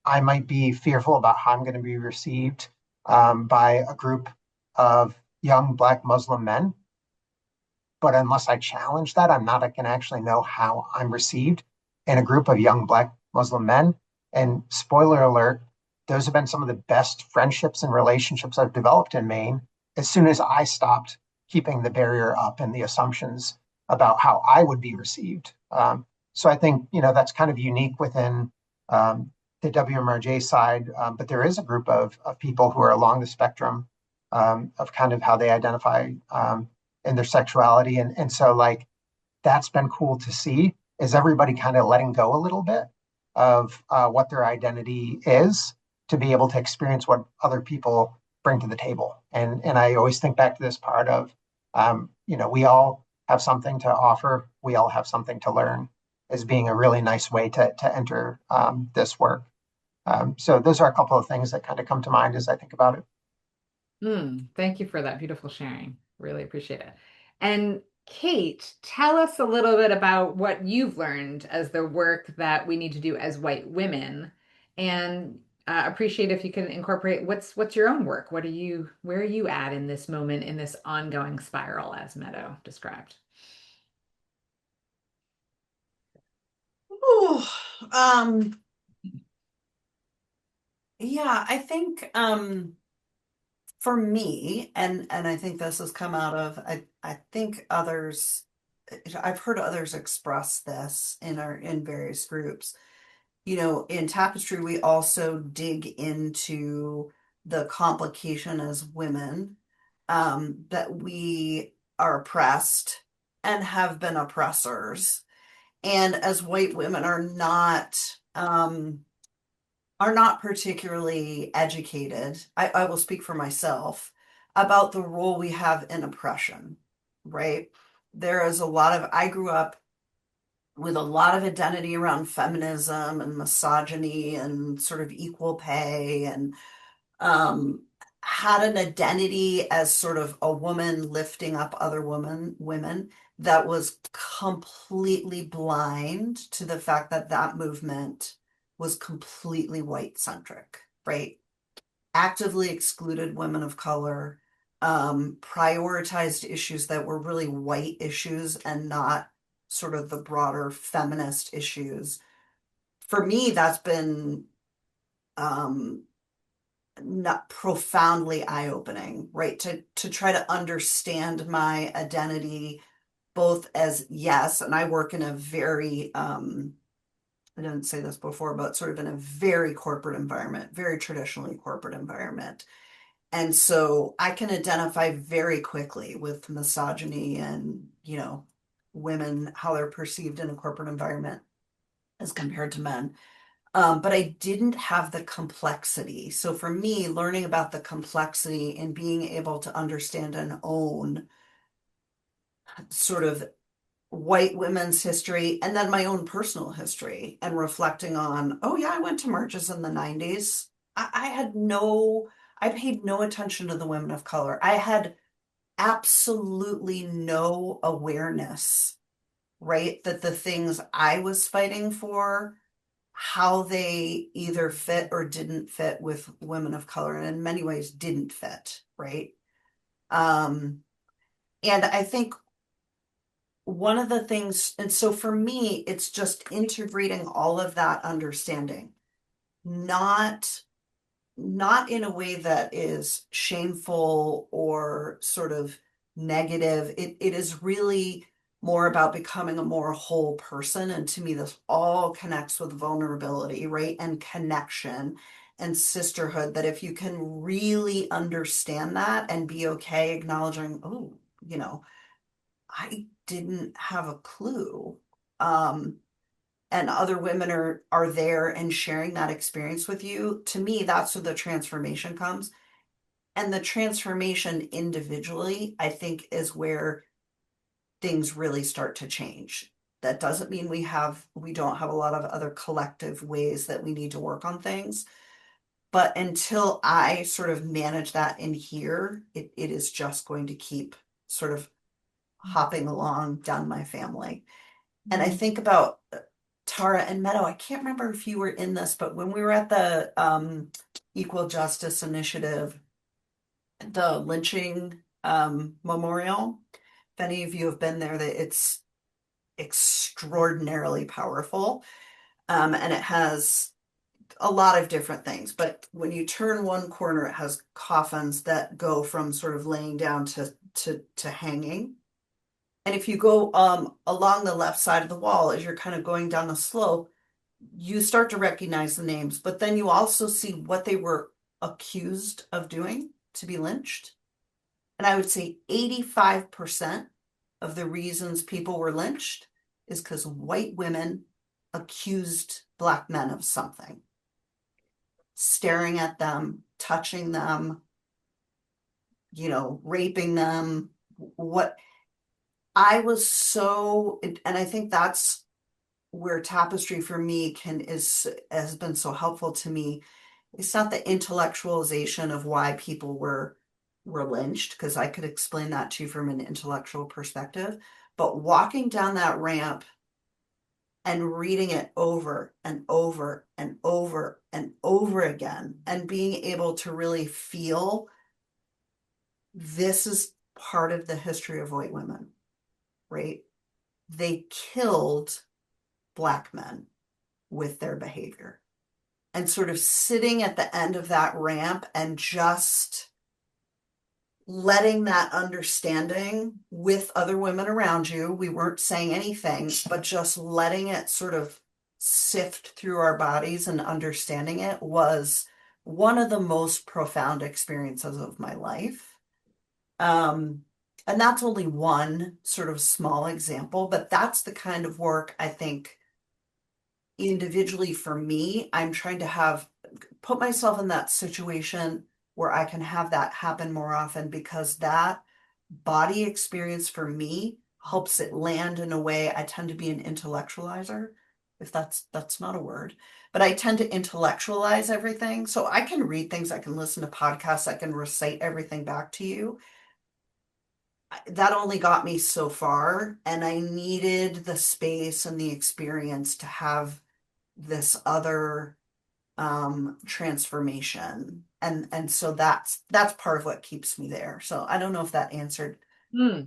I might be fearful about how I'm going to be received by a group of young Black Muslim men. But unless I challenge that, I'm not going to actually know how I'm received in a group of young Black Muslim men. And spoiler alert, those have been some of the best friendships and relationships I've developed in Maine as soon as I stopped keeping the barrier up and the assumptions about how I would be received. So I think, that's kind of unique within the WMRJ side, but there is a group of people who are along the spectrum of kind of how they identify in their sexuality. And so like, that's been cool to see, is everybody kind of letting go a little bit of what their identity is to be able to experience what other people bring to the table. And I always think back to this part of, we all have something to offer. We all have something to learn, as being a really nice way to enter this work. So those are a couple of things that kind of come to mind as I think about it. Thank you for that beautiful sharing. Really appreciate it. And Kate, tell us a little bit about what you've learned as the work that we need to do as white women, and appreciate if you can incorporate what's your own work. Where are you at in this moment in this ongoing spiral as Meadow described? Ooh, um, yeah, I think for me, and I think this has come out of I think others I've heard others express this in various groups. In Tapestry, we also dig into the complication as women, that we are oppressed and have been oppressors, and as white women are not particularly educated. I will speak for myself about the role we have in oppression, right? There is a lot of, I grew up with a lot of identity around feminism and misogyny and sort of equal pay, and um, had an identity as sort of a woman lifting up other women that was completely blind to the fact that that movement was completely white centric, right? Actively excluded women of color, prioritized issues that were really white issues and not sort of the broader feminist issues. For me, that's been um, not profoundly eye-opening, right? To try to understand my identity, both as yes, and I work in a very I didn't say this before, but sort of in a very corporate environment, very traditionally corporate environment. And so I can identify very quickly with misogyny and, women, how they're perceived in a corporate environment as compared to men. But I didn't have the complexity. So for me, learning about the complexity and being able to understand and own sort of white women's history and then my own personal history and reflecting on, oh yeah, I went to marches in the 90s. I had I paid no attention to the women of color. I had absolutely no awareness, right? That the things I was fighting for, how they either fit or didn't fit with women of color, and in many ways didn't fit, right? Um, and I think one of the things, and so for me, it's just integrating all of that understanding, not not in a way that is shameful or sort of negative. It is really more about becoming a more whole person. And to me, this all connects with vulnerability, right? And connection and sisterhood. That if you can really understand that and be okay acknowledging, oh, I didn't have a clue. Um, and other women are there and sharing that experience with you. To me, that's where the transformation comes. And the transformation individually, I think, is where things really start to change. That doesn't mean we don't have a lot of other collective ways that we need to work on things. But until I sort of manage that in here, it is just going to keep sort of hopping along down my family. And I think about Tara and Meadow. I can't remember if you were in this, but when we were at the Equal Justice Initiative, the lynching memorial, if any of you have been there, that it's extraordinarily powerful. And it has a lot of different things. But when you turn one corner, it has coffins that go from sort of laying down to hanging. And if you go along the left side of the wall as you're kind of going down the slope, you start to recognize the names, but then you also see what they were accused of doing to be lynched. And I would say 85% of the reasons people were lynched is because white women accused Black men of something, staring at them, touching them, raping them. What I was so, and I think that's where Tapestry for me has been so helpful to me. It's not the intellectualization of why people were lynched, because I could explain that to you from an intellectual perspective, but walking down that ramp and reading it over and over and over and over again and being able to really feel this is part of the history of white women, right? They killed Black men with their behavior. And sort of sitting at the end of that ramp and just letting that understanding with other women around you, we weren't saying anything, but just letting it sort of sift through our bodies and understanding it was one of the most profound experiences of my life. Um, and that's only one sort of small example, but that's the kind of work I think individually for me, I'm trying to put myself in that situation where I can have that happen more often, because that body experience for me helps it land in a way. I tend to be an intellectualizer, if that's not a word, but I tend to intellectualize everything. So I can read things, I can listen to podcasts, I can recite everything back to you. That only got me so far, and I needed the space and the experience to have this other transformation, and so that's part of what keeps me there. So I don't know if that answered Hmm.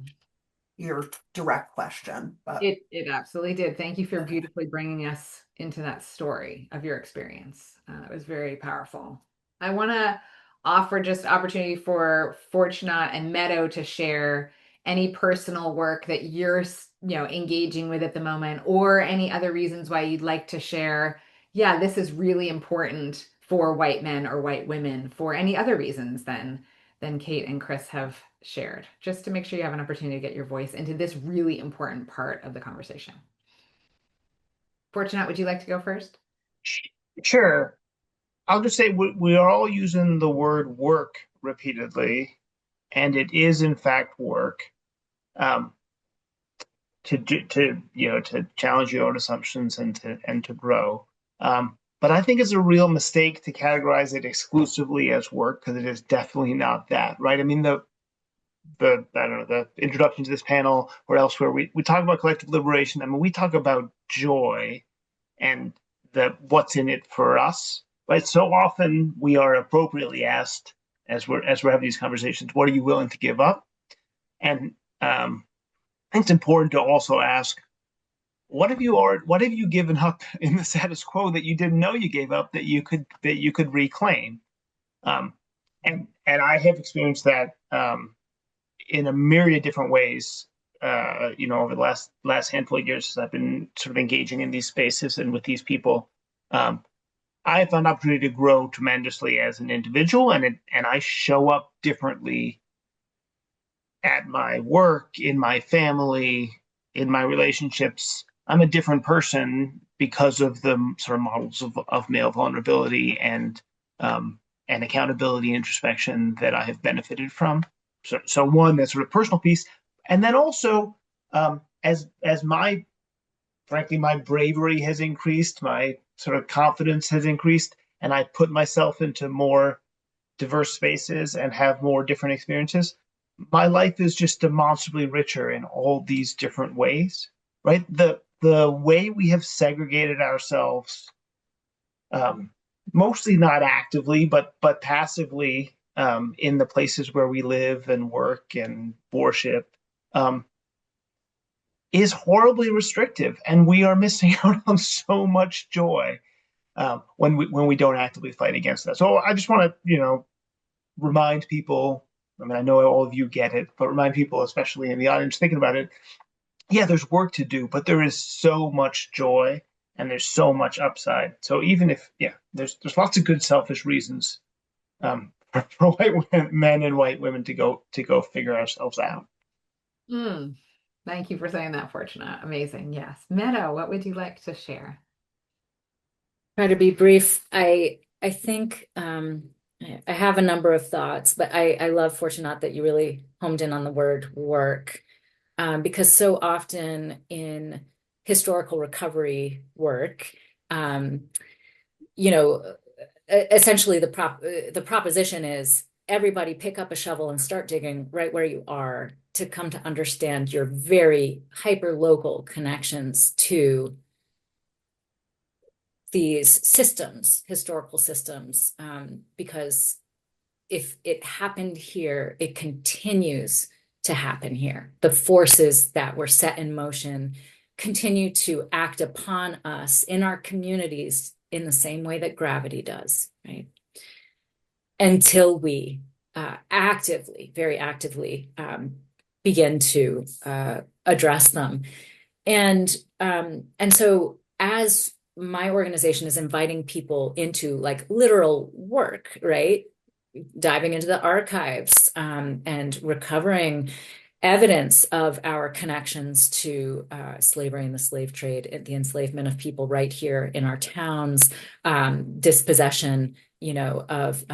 your direct question, but It absolutely did. Thank you for okay. beautifully bringing us into that story of your experience. It was very powerful. I want to offer just opportunity for Fortunat and Meadow to share any personal work that you're, engaging with at the moment, or any other reasons why you'd like to share. Yeah, this is really important for white men or white women for any other reasons than Kate and Chris have shared, just to make sure you have an opportunity to get your voice into this really important part of the conversation. Fortunate, would you like to go first? Sure. I'll just say we are all using the word work repeatedly, and it is in fact work. Um, to challenge your own assumptions and to grow. But I think it's a real mistake to categorize it exclusively as work, because it is definitely not that, right? I mean, the I don't know, the introduction to this panel or elsewhere, we talk about collective liberation. I mean, we talk about joy and the what's in it for us. Right? So often we are appropriately asked, as we're having these conversations, what are you willing to give up? And I think it's important to also ask, what have you given up in the status quo that you didn't know you gave up, that you could reclaim? Um, and I have experienced that in a myriad of different ways. Over the last handful of years, as I've been sort of engaging in these spaces and with these people, um, I have found opportunity to grow tremendously as an individual, and I show up differently at my work, in my family, in my relationships. I'm a different person because of the sort of models of male vulnerability and accountability and introspection that I have benefited from. So one, that sort of personal piece, and then also as my frankly my bravery has increased, my sort of confidence has increased, and I put myself into more diverse spaces and have more different experiences, my life is just demonstrably richer in all these different ways, right? The way we have segregated ourselves, um, mostly not actively, but passively, in the places where we live and work and worship, um, is horribly restrictive, and we are missing out on so much joy when we don't actively fight against that. So I just want to remind people. I mean, I know all of you get it, but remind people, especially in the audience thinking about it, yeah, there's work to do, but there is so much joy and there's so much upside. So even if, yeah, there's lots of good selfish reasons for white men and white women to go figure ourselves out. Mm, thank you for saying that, Fortunate. Amazing. Yes. Meadow, what would you like to share? Try to be brief. I think I have a number of thoughts, but I love Fortunate that you really homed in on the word work, because so often in historical recovery work, um, you know, essentially the proposition is everybody pick up a shovel and start digging right where you are, to come to understand your very hyper local connections to these systems, historical systems, because if it happened here, it continues to happen here. The forces that were set in motion continue to act upon us in our communities in the same way that gravity does, right? Until we actively, very actively begin to address them. And so as my organization is inviting people into like literal work, right? Diving into the archives and recovering evidence of our connections to slavery and the slave trade, the enslavement of people right here in our towns, dispossession, of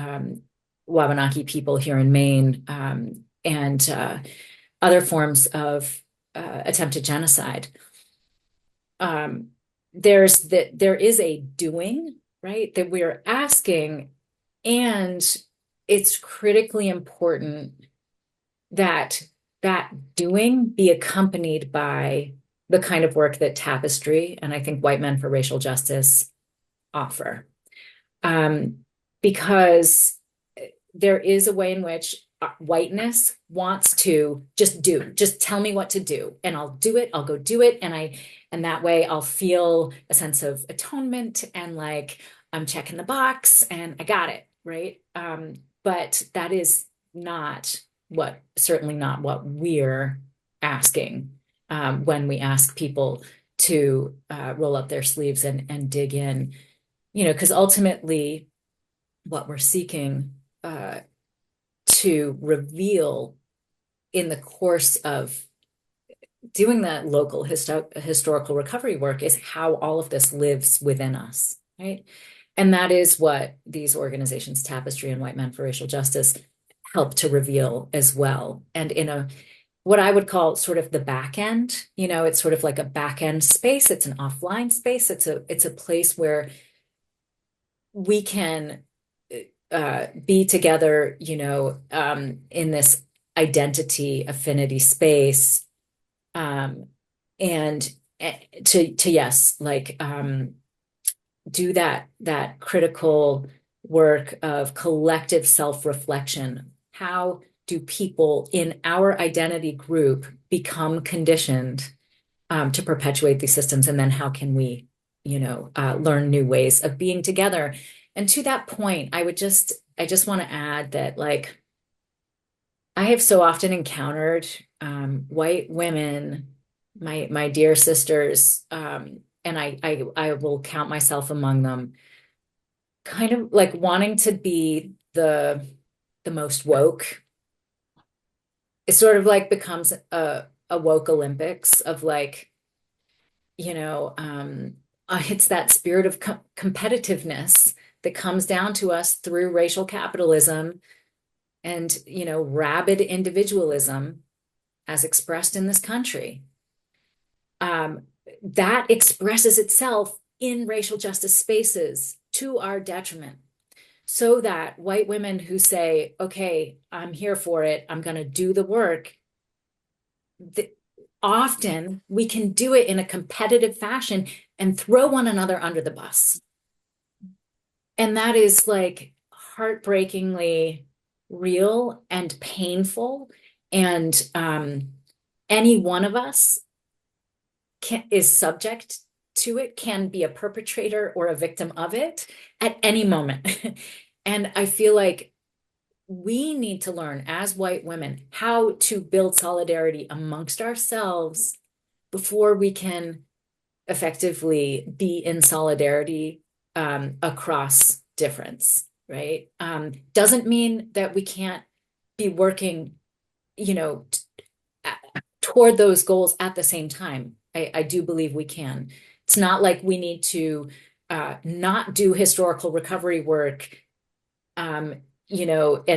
Wabanaki people here in Maine, and other forms of attempted genocide. There is a doing, right, that we're asking, and it's critically important that that doing be accompanied by the kind of work that Tapestry and I think White Men for Racial Justice offer. Because there is a way in which whiteness wants to just tell me what to do, and I'll do it, I'll go do it, and that way I'll feel a sense of atonement and like I'm checking the box and I got it, right? But that is certainly not what we're asking when we ask people to roll up their sleeves and dig in, because ultimately what we're seeking to reveal in the course of doing that local historical recovery work is how all of this lives within us, right? And that is what these organizations, Tapestry and White Men for Racial Justice, help to reveal as well. And in what I would call sort of the back end, it's sort of like a back end space. It's an offline space. It's a place where we can be together, in this identity affinity space, and to yes, like do that critical work of collective self-reflection. How do people in our identity group become conditioned to perpetuate these systems, and then how can we, learn new ways of being together? And to that point, I just want to add that, like, I have so often encountered white women, my dear sisters, and I will count myself among them, kind of like wanting to be the most woke. It sort of like becomes a woke Olympics of like, it's that spirit of competitiveness that comes down to us through racial capitalism and, rabid individualism as expressed in this country. That expresses itself in racial justice spaces to our detriment. So that white women who say, okay, I'm here for it, I'm going to do the work, often we can do it in a competitive fashion and throw one another under the bus. And that is like heartbreakingly real and painful. And any one of us is subject to it, can be a perpetrator or a victim of it at any moment. And I feel like we need to learn as white women how to build solidarity amongst ourselves before we can effectively be in solidarity across difference, right? Doesn't mean that we can't be working, toward those goals at the same time. I do believe we can. It's not like we need to not do historical recovery work, and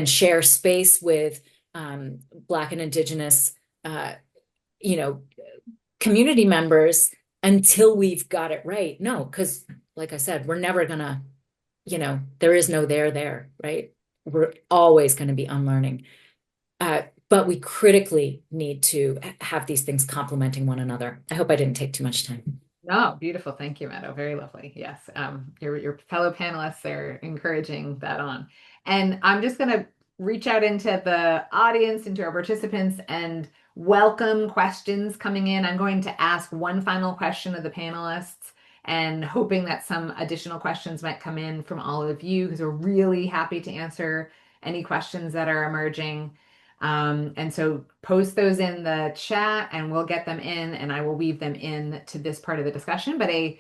share space with Black and Indigenous, community members until we've got it right. No, because like I said, we're never gonna, there is no there, right? We're always going to be unlearning. But we critically need to have these things complementing one another. I hope I didn't take too much time. No, beautiful. Thank you, Meadow. Very lovely. Yes. Your fellow panelists are encouraging that on. And I'm just going to reach out into the audience, into our participants, and welcome questions coming in. I'm going to ask one final question of the panelists and hoping that some additional questions might come in from all of you, because we're really happy to answer any questions that are emerging. And so post those in the chat and we'll get them in and I will weave them in to this part of the discussion. But a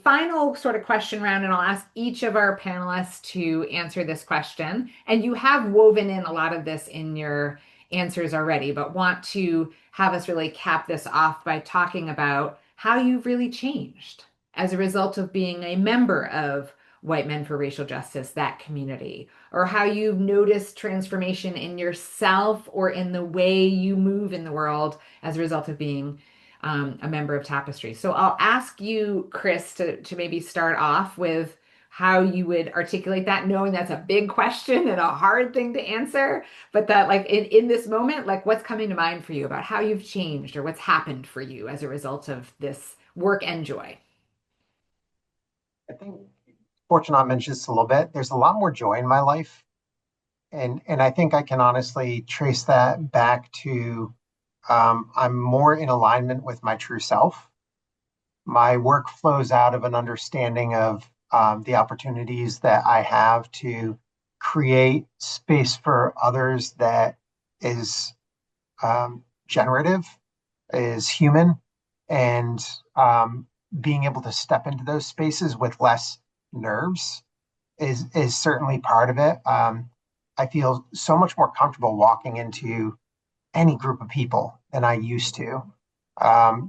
final sort of question round, and I'll ask each of our panelists to answer this question. And you have woven in a lot of this in your answers already, but want to have us really cap this off by talking about how you've really changed as a result of being a member of White Men for Racial Justice, that community, or how you've noticed transformation in yourself or in the way you move in the world as a result of being a member of Tapestry. So I'll ask you, Chris, to maybe start off with how you would articulate that, knowing that's a big question and a hard thing to answer, but that like in this moment, like what's coming to mind for you about how you've changed or what's happened for you as a result of this work and joy. I think Fortunat mentioned this a little bit. There's a lot more joy in my life. And I think I can honestly trace that back to I'm more in alignment with my true self. My work flows out of an understanding of the opportunities that I have to create space for others that is generative, is human, and being able to step into those spaces with less nerves is certainly part of it. I feel so much more comfortable walking into any group of people than I used to,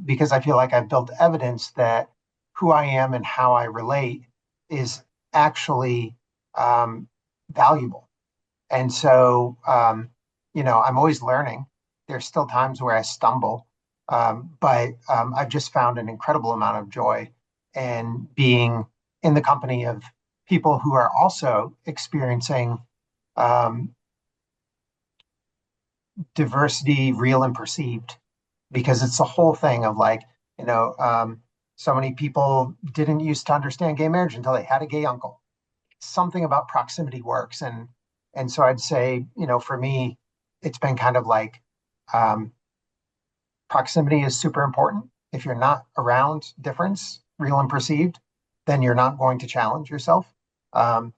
because I feel like I've built evidence that who I am and how I relate is actually valuable. And so, I'm always learning. There's still times where I stumble, but I've just found an incredible amount of joy in being in the company of people who are also experiencing um, diversity, real and perceived, because it's the whole thing of like, you know, um, so many people didn't used to understand gay marriage until they had a gay uncle. Something about proximity works, and so I'd say, for me, it's been kind of like um, proximity is super important. If you're not around difference, real and perceived, then you're not going to challenge yourself. Um,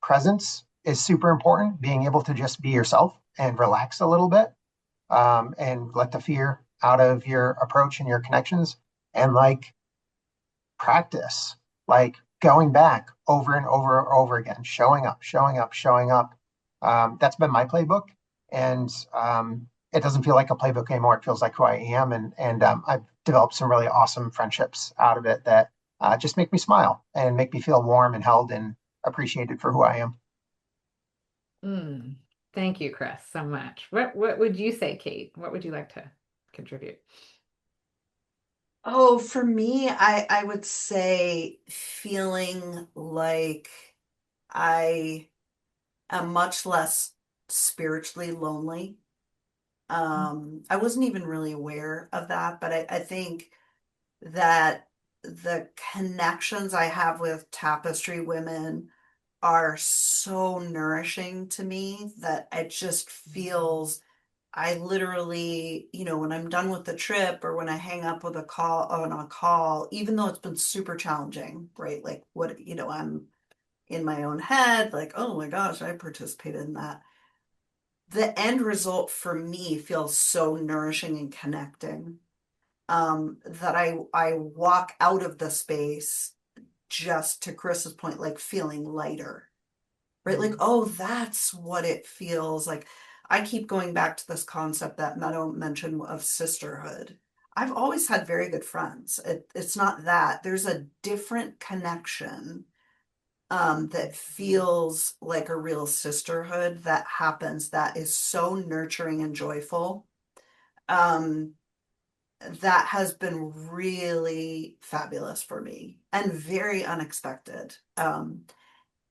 Presence is super important. Being able to just be yourself and relax a little bit, and let the fear out of your approach and your connections, and like practice, like going back over and over and over again, showing up, showing up, showing up. That's been my playbook, and it doesn't feel like a playbook anymore. It feels like who I am, and I've developed some really awesome friendships out of it that just make me smile and make me feel warm and held and appreciated for who I am. Mm, thank you, Chris, so much. What would you say, Kate? What would you like to contribute? Oh, for me, I would say feeling like I am much less spiritually lonely. I wasn't even really aware of that, but I think that the connections I have with Tapestry women are so nourishing to me that it just feels I literally, when I'm done with the trip or when I hang up with a call on a call, even though it's been super challenging, right? Like what, I'm in my own head, like, oh my gosh, I participated in that. The end result for me feels so nourishing and connecting, that I walk out of the space, just to Chris's point, like feeling lighter, right? Like, oh, that's what it feels like. I keep going back to this concept that Meadow mentioned of sisterhood. I've always had very good friends. It's not that. There's a different connection, that feels like a real sisterhood that happens that is so nurturing and joyful. Um, that has been really fabulous for me and very unexpected. And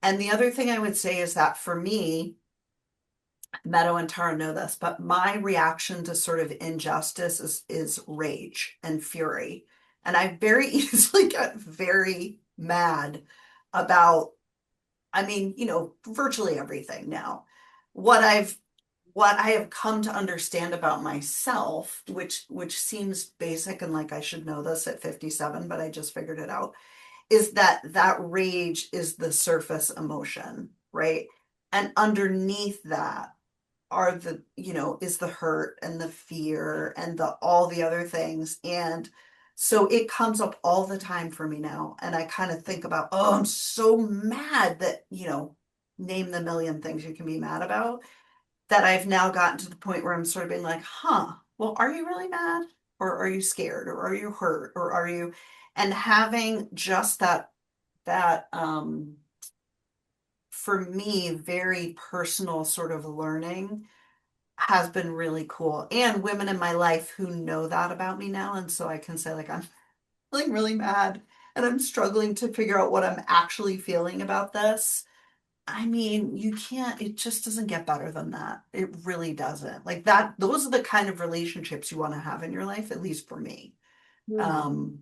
the other thing I would say is that for me, Meadow and Tara know this, but my reaction to sort of injustice is rage and fury. And I very easily get very mad about, I mean, virtually everything now. What I've what I have come to understand about myself, which seems basic and like I should know this at 57, but I just figured it out, is that rage is the surface emotion, right? And underneath that are the, is the hurt and the fear and the all the other things. And so it comes up all the time for me now. And I kind of think about, oh, I'm so mad that, name the million things you can be mad about, that I've now gotten to the point where I'm sort of being like, huh, well, are you really mad? Or are you scared? Or are you hurt? Or are you, and having just that for me, very personal sort of learning has been really cool. And women in my life who know that about me now. And so I can say, like, I'm feeling really mad and I'm struggling to figure out what I'm actually feeling about this. I mean, you can't, it just doesn't get better than that. It really doesn't. Like that, those are the kind of relationships you want to have in your life, at least for me. Hmm. Um,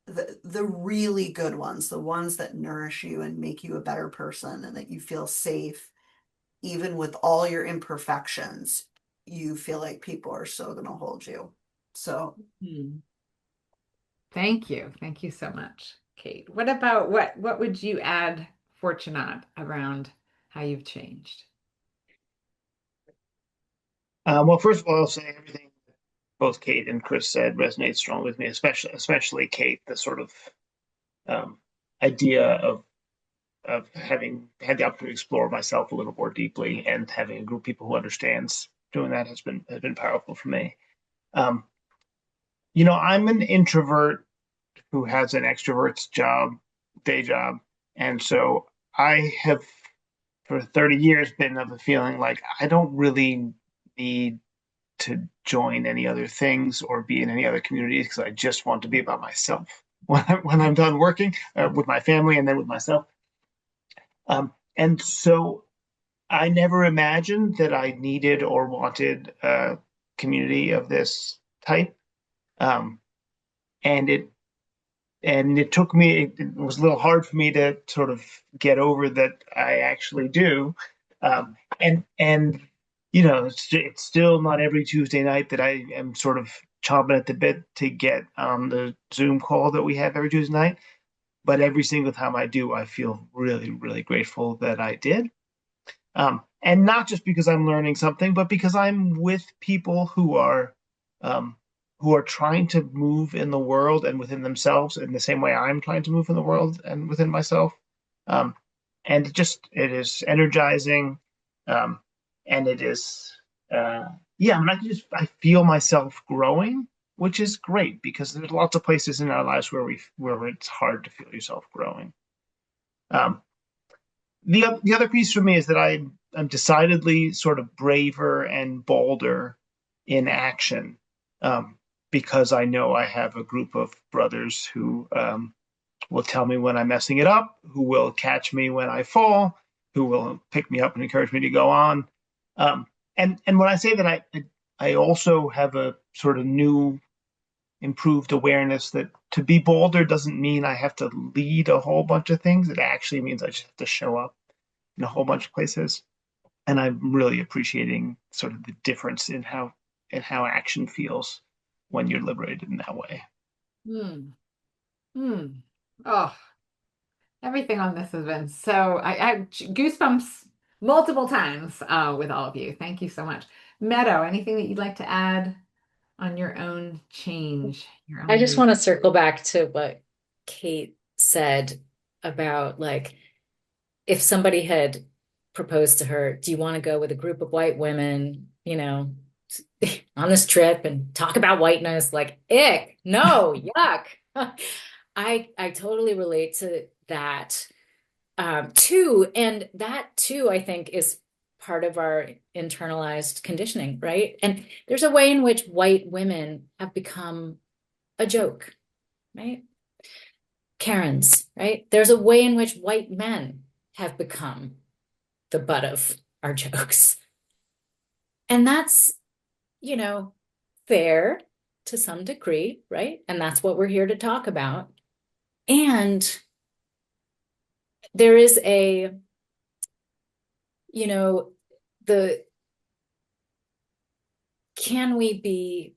the really good ones, the ones that nourish you and make you a better person and that you feel safe even with all your imperfections, you feel like people are so going to hold you. So, Hmm. Thank you. Thank you so much, Kate. What about what would you add, Fortunat, around how you've changed? Well, first of all, I'll say everything both Kate and Chris said resonates strongly with me, especially Kate, the sort of um, idea of having had the opportunity to explore myself a little more deeply and having a group of people who understands doing that has been powerful for me. Um, I'm an introvert who has an extrovert's day job, and so I have for 30 years been of the feeling like I don't really need to join any other things or be in any other communities because I just want to be about myself when I'm done working with my family and then with myself. And so I never imagined that I needed or wanted a community of this type. Um, and it took me, it was a little hard for me to sort of get over that I actually do. And it's still not every Tuesday night that I am sort of chomping at the bit to get on the Zoom call that we have every Tuesday night. But every single time I do, I feel really, really grateful that I did. And not just because I'm learning something, but because I'm with people um, who are trying to move in the world and within themselves in the same way I'm trying to move in the world and within myself. Um, and it is energizing, um, and it is yeah. I mean, I feel myself growing, which is great because there's lots of places in our lives where it's hard to feel yourself growing. Um, the other piece for me is that I'm decidedly sort of braver and bolder in action, um, because I know I have a group of brothers who will tell me when I'm messing it up, who will catch me when I fall, who will pick me up and encourage me to go on. Um, and when I say that, I also have a sort of new improved awareness that to be bolder doesn't mean I have to lead a whole bunch of things. It actually means I just have to show up in a whole bunch of places. And I'm really appreciating sort of the difference in how action feels when you're liberated in that way. Hmm. Hmm. Oh, everything on this has been so I have goosebumps multiple times with all of you. Thank you so much. Meadow, anything that you'd like to add on your own change, your I own just move? want to circle back to what Kate said about like if somebody had proposed to her, do you want to go with a group of white women, on this trip and talk about whiteness? Like, ick, no, yuck. I totally relate to that too. And that too, I think, is part of our internalized conditioning, right? And there's a way in which white women have become a joke, right? Karens, right? There's a way in which white men have become the butt of our jokes. And that's, you know, fair to some degree, right? And that's what we're here to talk about. And there is you know, the can we be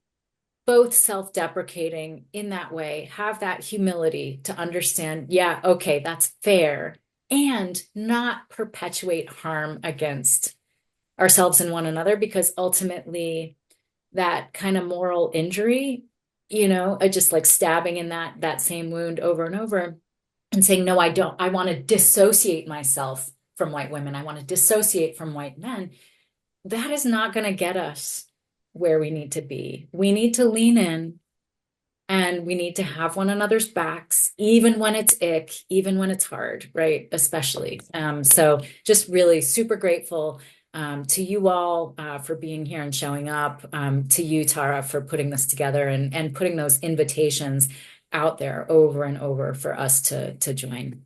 both self-deprecating in that way, have that humility to understand, yeah, okay, that's fair, and not perpetuate harm against ourselves and one another, because ultimately that kind of moral injury, just like stabbing in that same wound over and over and saying, no, I don't, I want to dissociate myself from white women. I want to dissociate from white men. That is not going to get us where we need to be. We need to lean in and we need to have one another's backs, even when it's ick, even when it's hard, right? Especially. So just really super grateful to you all for being here and showing up, to you, Tara, for putting this together and putting those invitations out there over and over for us to join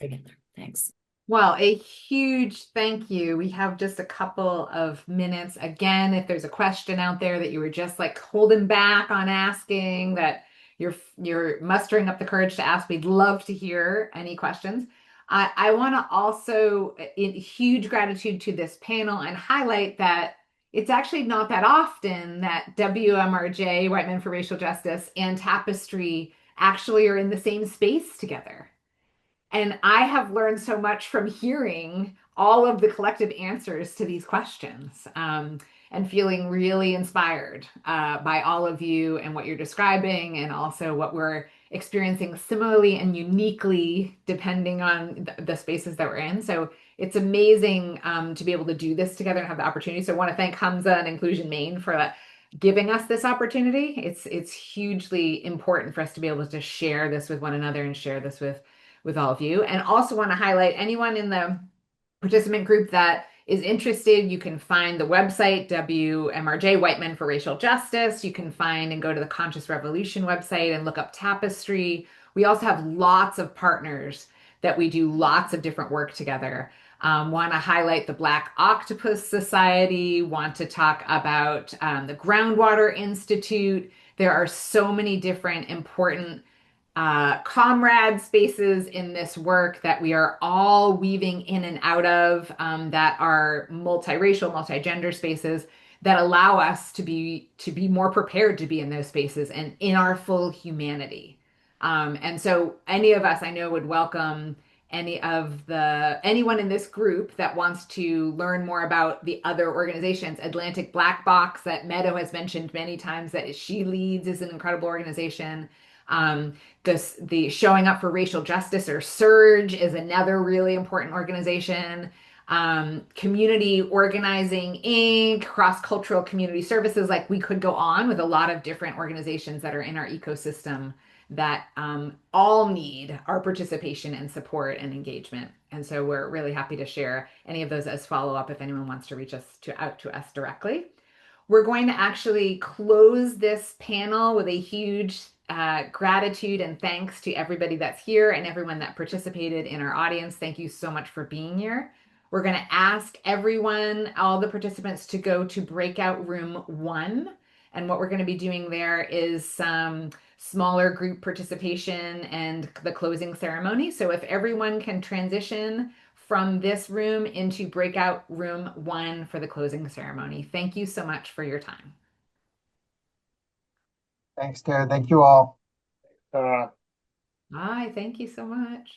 together. Thanks. Well, a huge thank you. We have just a couple of minutes. Again, if there's a question out there that you were just like holding back on asking, that you're mustering up the courage to ask, we'd love to hear any questions. I want to also, in huge gratitude to this panel, and highlight that it's actually not that often that WMRJ, White Men for Racial Justice, and Tapestry actually are in the same space together. And I have learned so much from hearing all of the collective answers to these questions, and feeling really inspired by all of you and what you're describing, and also what we're experiencing similarly and uniquely depending on the spaces that we're in. So it's amazing to be able to do this together and have the opportunity. So I want to thank Hamza and Inclusion Maine for giving us this opportunity. It's hugely important for us to be able to share this with one another and share this with all of you. And also want to highlight anyone in the participant group that is interested. You can find the website, WMRJ, White Men for Racial Justice. You can find and go to the Conscious Revolution website and look up Tapestry. We also have lots of partners that we do lots of different work together. Want to highlight the Black Octopus Society, want to talk about the Groundwater Institute. There are so many different important comrade spaces in this work that we are all weaving in and out of, that are multiracial, multigender spaces that allow us to be more prepared to be in those spaces and in our full humanity. And so any of us I know would welcome anyone in this group that wants to learn more about the other organizations. Atlantic Black Box, that Meadow has mentioned many times, that she leads, is an incredible organization. The Showing Up for Racial Justice, or SURGE, is another really important organization. Community Organizing Inc., Cross Cultural Community Services, like we could go on with a lot of different organizations that are in our ecosystem that all need our participation and support and engagement. And so we're really happy to share any of those as follow-up if anyone wants to reach out to us directly. We're going to actually close this panel with a huge gratitude and thanks to everybody that's here and everyone that participated in our audience. Thank you so much for being here. We're going to ask everyone, all the participants, to go to breakout room 1. And what we're going to be doing there is some smaller group participation and the closing ceremony. So if everyone can transition from this room into breakout room 1 for the closing ceremony. Thank you so much for your time. Thanks, Tara. Thank you all. Hi, thank you so much.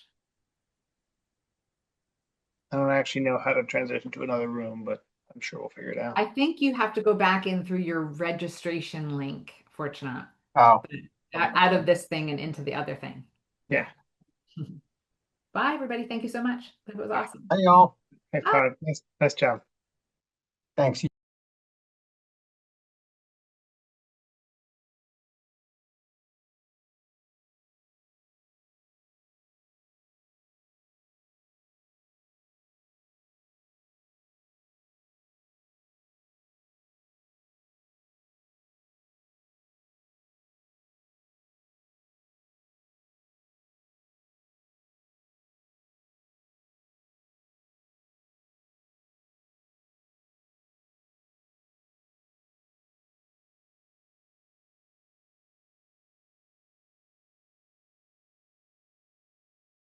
I don't actually know how to transition to another room, but I'm sure we'll figure it out. I think you have to go back in through your registration link, Fortunate. Oh, Out of this thing and into the other thing. Yeah. Bye, everybody. Thank you so much. That was awesome. hey, y'all. Hey, Todd. Nice job. Thanks.